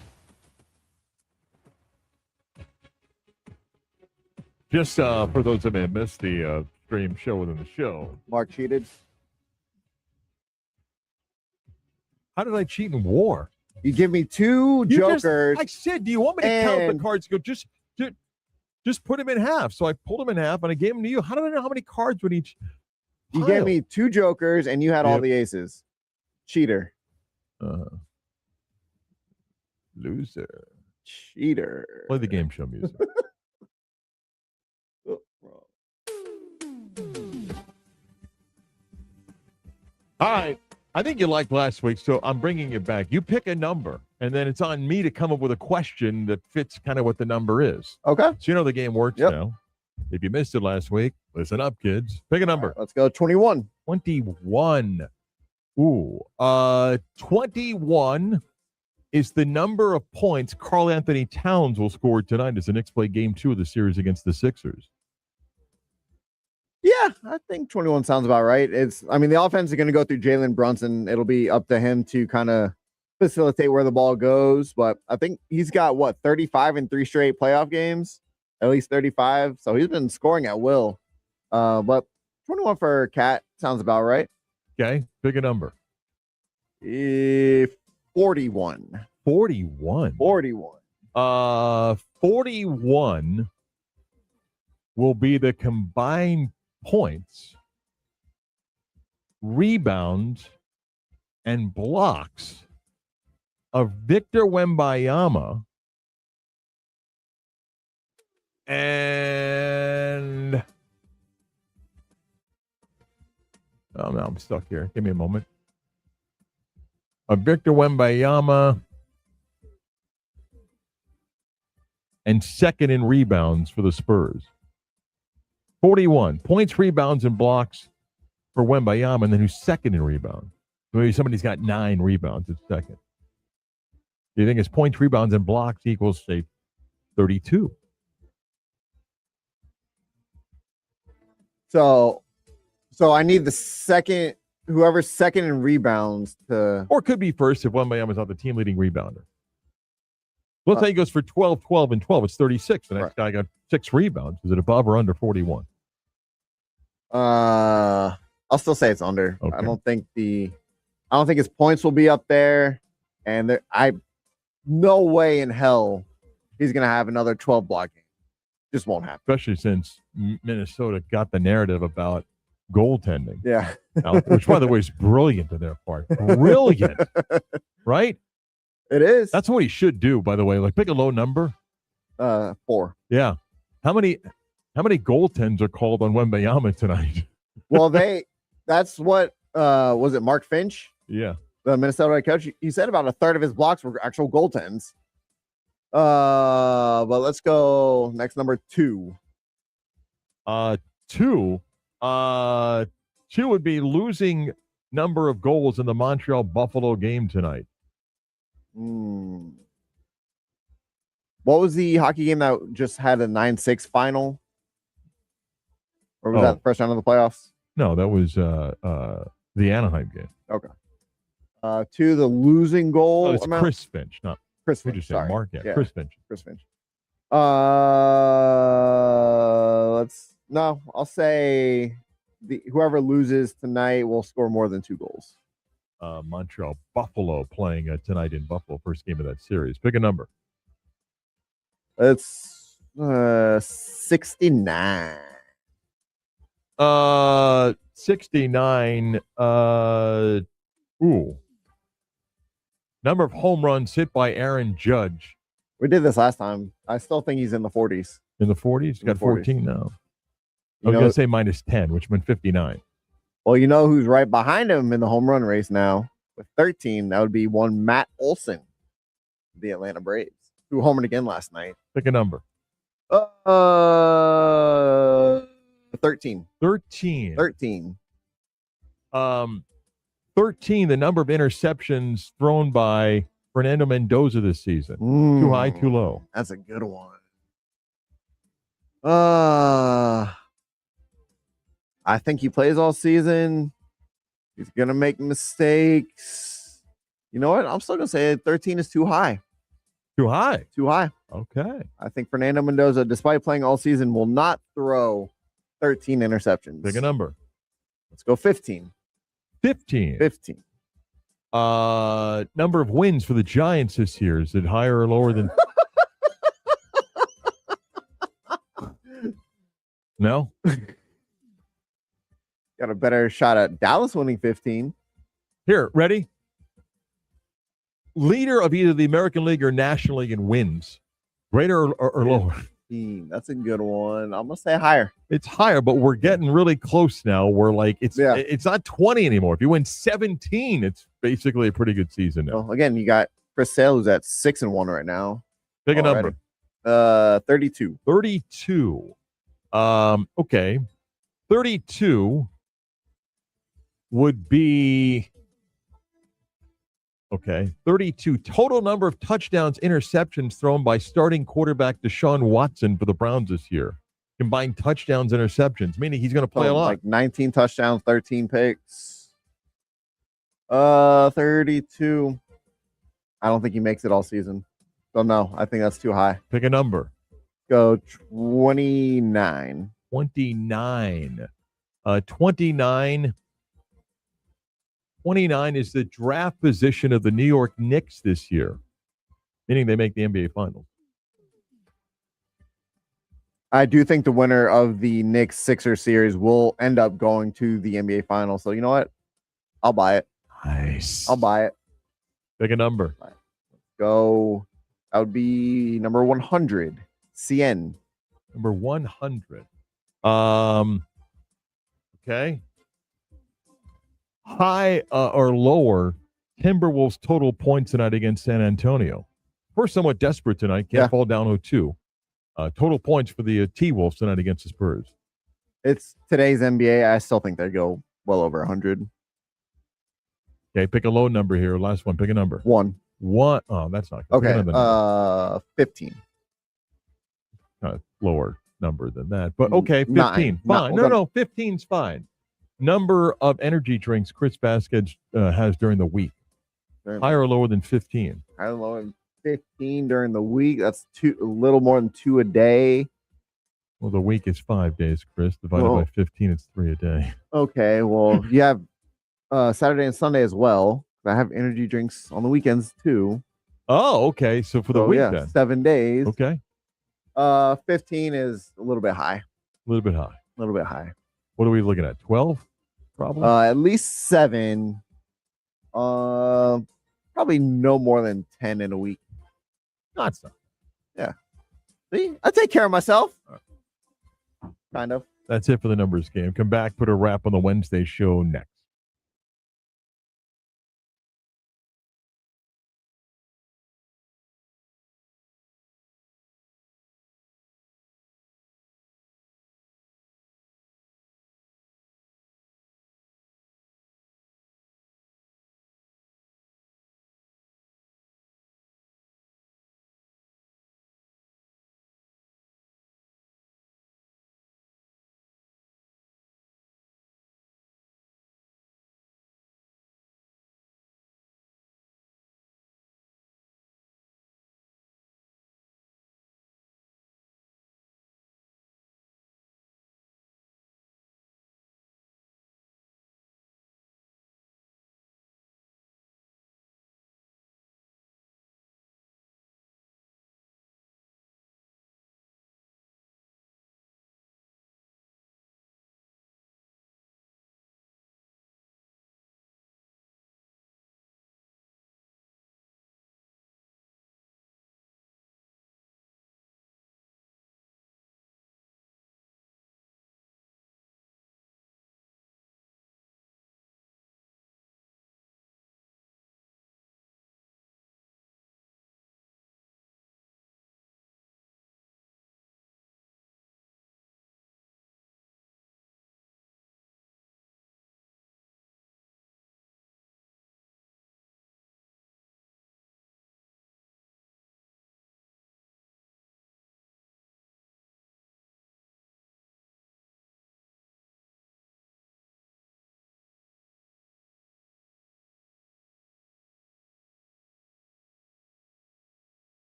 Just for those that may have missed the stream show within the show. Mark cheated. How did I cheat in war? You give me two jokers. I said, do you want me to count the cards? Go, just put them in half. So I pulled them in half and I gave them to you. How do I know how many cards would each? You gave me two jokers and you had all the aces. Cheater. Loser. Cheater. Play the game show music. All right. I think you liked last week, so I'm bringing it back. You pick a number, and then it's on me to come up with a question that fits kind of what the number is. Okay. So you know the game works now. If you missed it last week, listen up, kids. Pick a number. Right, let's go 21. 21. Ooh. 21 is the number of points Karl Anthony Towns will score tonight as the Knicks play game 2 of the series against the Sixers. Yeah, I think 21 sounds about right. I mean, the offense is going to go through Jalen Brunson. It'll be up to him to kind of facilitate where the ball goes. But I think he's got, 35 in 3 straight playoff games? At least 35. So he's been scoring at will. But 21 for Cat sounds about right. Okay, pick a number. 41. 41. 41. 41 will be the combined points, rebounds, and blocks of Victor Wembanyama and oh no, I'm stuck here. Give me a moment. Victor Wembanyama, and second in rebounds for the Spurs. 41 points, rebounds, and blocks for Wembanyama, and then who's second in rebounds? Maybe somebody's got 9 rebounds at second. Do you think his points, rebounds, and blocks equals, say, 32? So I need the second, whoever's second in rebounds to. Or could be first if Wembanyama's not the team leading rebounder. Let's say he goes for 12, 12, and 12. It's 36. The next guy got 6 rebounds. Is it above or under 41? I'll still say it's under. Okay. I don't think his points will be up there, and no way in hell he's gonna have another 12 block game. Just won't happen. Especially since Minnesota got the narrative about goaltending. Yeah. Which, by the way, is brilliant on their part. Brilliant. Right? It is. That's what he should do, by the way. Like, pick a low number. 4. Yeah. How many goaltends are called on Wembanyama tonight? Well, that's what was it Mark Finch? Yeah. The Minnesota head coach. He said about a third of his blocks were actual goaltends. But let's go next, number 2. 2 would be losing number of goals in the Montreal Buffalo game tonight. What was the hockey game that just had a 9-6 final? Or was that the first round of the playoffs? No, that was the Anaheim game. Okay. 2, the losing goal. Oh, it's amount? Chris Finch, not Chris Finch. Finch. Sorry. Mark, yeah, Chris Finch. Chris Finch. I'll say whoever loses tonight will score more than 2 goals. Montreal Buffalo playing tonight in Buffalo, first game of that series. Pick a number. It's 69. 69. Number of home runs hit by Aaron Judge. We did this last time. I still think he's in the 40s. In the 40s? He's got 14 now. I was going to say minus 10, which meant 59. Well, you know who's right behind him in the home run race now with 13? That would be one Matt Olson, the Atlanta Braves, who homered again last night. Pick a number. 13. 13. 13, the number of interceptions thrown by Fernando Mendoza this season. Too high, too low? That's a good one. I think he plays all season. He's going to make mistakes. You know what? I'm still going to say 13 is too high. Too high? Too high. Okay. I think Fernando Mendoza, despite playing all season, will not throw 13 interceptions. Pick a number. Let's go 15. 15. 15. Number of wins for the Giants this year. Is it higher or lower than... No? Got a better shot at Dallas winning 15. Here, ready? Leader of either the American League or National League in wins. Greater or lower? That's a good one. I'm going to say higher. It's higher, but we're getting really close now. We're like, it's not 20 anymore. If you win 17, it's basically a pretty good season now. Well, again, you got Chris Sale, who's at 6-1 right now. Pick a number. 32. 32. Okay. 32 would be 32 total number of touchdowns, interceptions thrown by starting quarterback Deshaun Watson for the Browns this year. Combined touchdowns, interceptions, meaning he's going to play a lot. Like 19 touchdowns, 13 picks. 32. I don't think he makes it all season. So no, I think that's too high. Pick a number. Go 29. 29. 29 is the draft position of the New York Knicks this year, meaning they make the NBA Finals. I do think the winner of the Knicks-Sixers series will end up going to the NBA Finals. So you know what? I'll buy it. Nice. I'll buy it. Pick a number. Let's go. That would be number 100. CN. Number 100. Okay. High or lower Timberwolves total points tonight against San Antonio. First, somewhat desperate tonight. Can't fall down 0-2. Total points for the T-Wolves tonight against the Spurs. It's today's NBA. I still think they go well over 100. Okay, pick a low number here. Last one, pick a number. 1. Oh, that's not good. Pick Okay. another number. 15. Lower number than that. But okay, 15. 9. Fine. No, 15's fine. Number of energy drinks Chris Baskets has during the week. Higher or lower than 15? Higher or lower than 15 during the week. That's a little more than 2 a day. Well, the week is 5 days, Chris. Divided by 15, it's 3 a day. Okay. Well, you have Saturday and Sunday as well. I have energy drinks on the weekends too. Oh, okay. So for the week then. 7 days. Okay. 15 is a little bit high. A little bit high. A little bit high. What are we looking at? 12? Probably. At least 7. Probably no more than 10 in a week. Not so. Yeah. See, I take care of myself. Kind of. That's it for the numbers game. Come back, put a wrap on the Wednesday show next.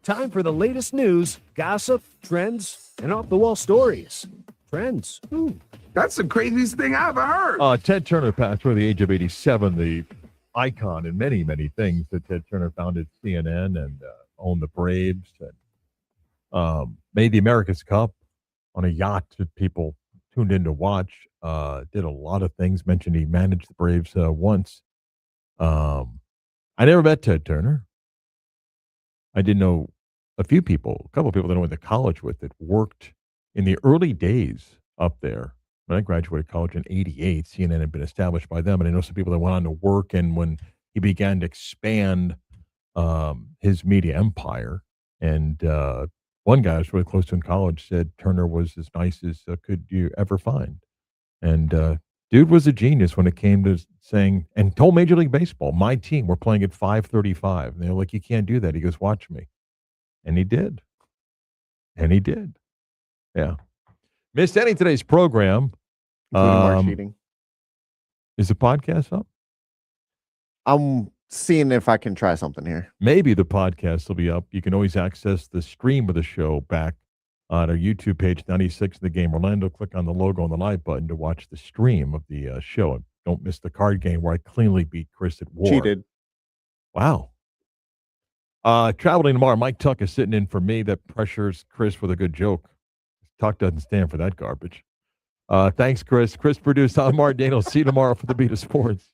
Time for the latest news, gossip, trends, and off-the-wall stories. Trends. That's the craziest thing I ever heard. Ted Turner passed away at the age of 87, the icon in many, many things. That Ted Turner founded CNN and owned the Braves and made the America's Cup on a yacht that people tuned in to watch. Did a lot of things. Mentioned he managed the Braves once. I never met Ted Turner. I did know a couple of people that I went to college with that worked in the early days up there. When I graduated college in 88, CNN had been established by them. And I know some people that went on to work. And when he began to expand his media empire, and one guy I was really close to in college said Turner was as nice as could you ever find. And dude was a genius when it came to saying, and told Major League Baseball, my team, we're playing at 5:35. And they're like, you can't do that. He goes, watch me. And he did. Yeah. Missed any of today's program. Including Mark cheating. Is the podcast up? I'm seeing if I can try something here. Maybe the podcast will be up. You can always access the stream of the show back on our YouTube page, 96 The Game Orlando. Click on the logo on the live button to watch the stream of the show. And don't miss the card game where I cleanly beat Chris at war. Cheated. Wow. Traveling tomorrow, Mike Tuck is sitting in for me. That pressures Chris with a good joke. Tuck doesn't stand for that garbage. Thanks, Chris. Chris produced. I'm Marc Daniels. See you tomorrow for the Beat of Sports.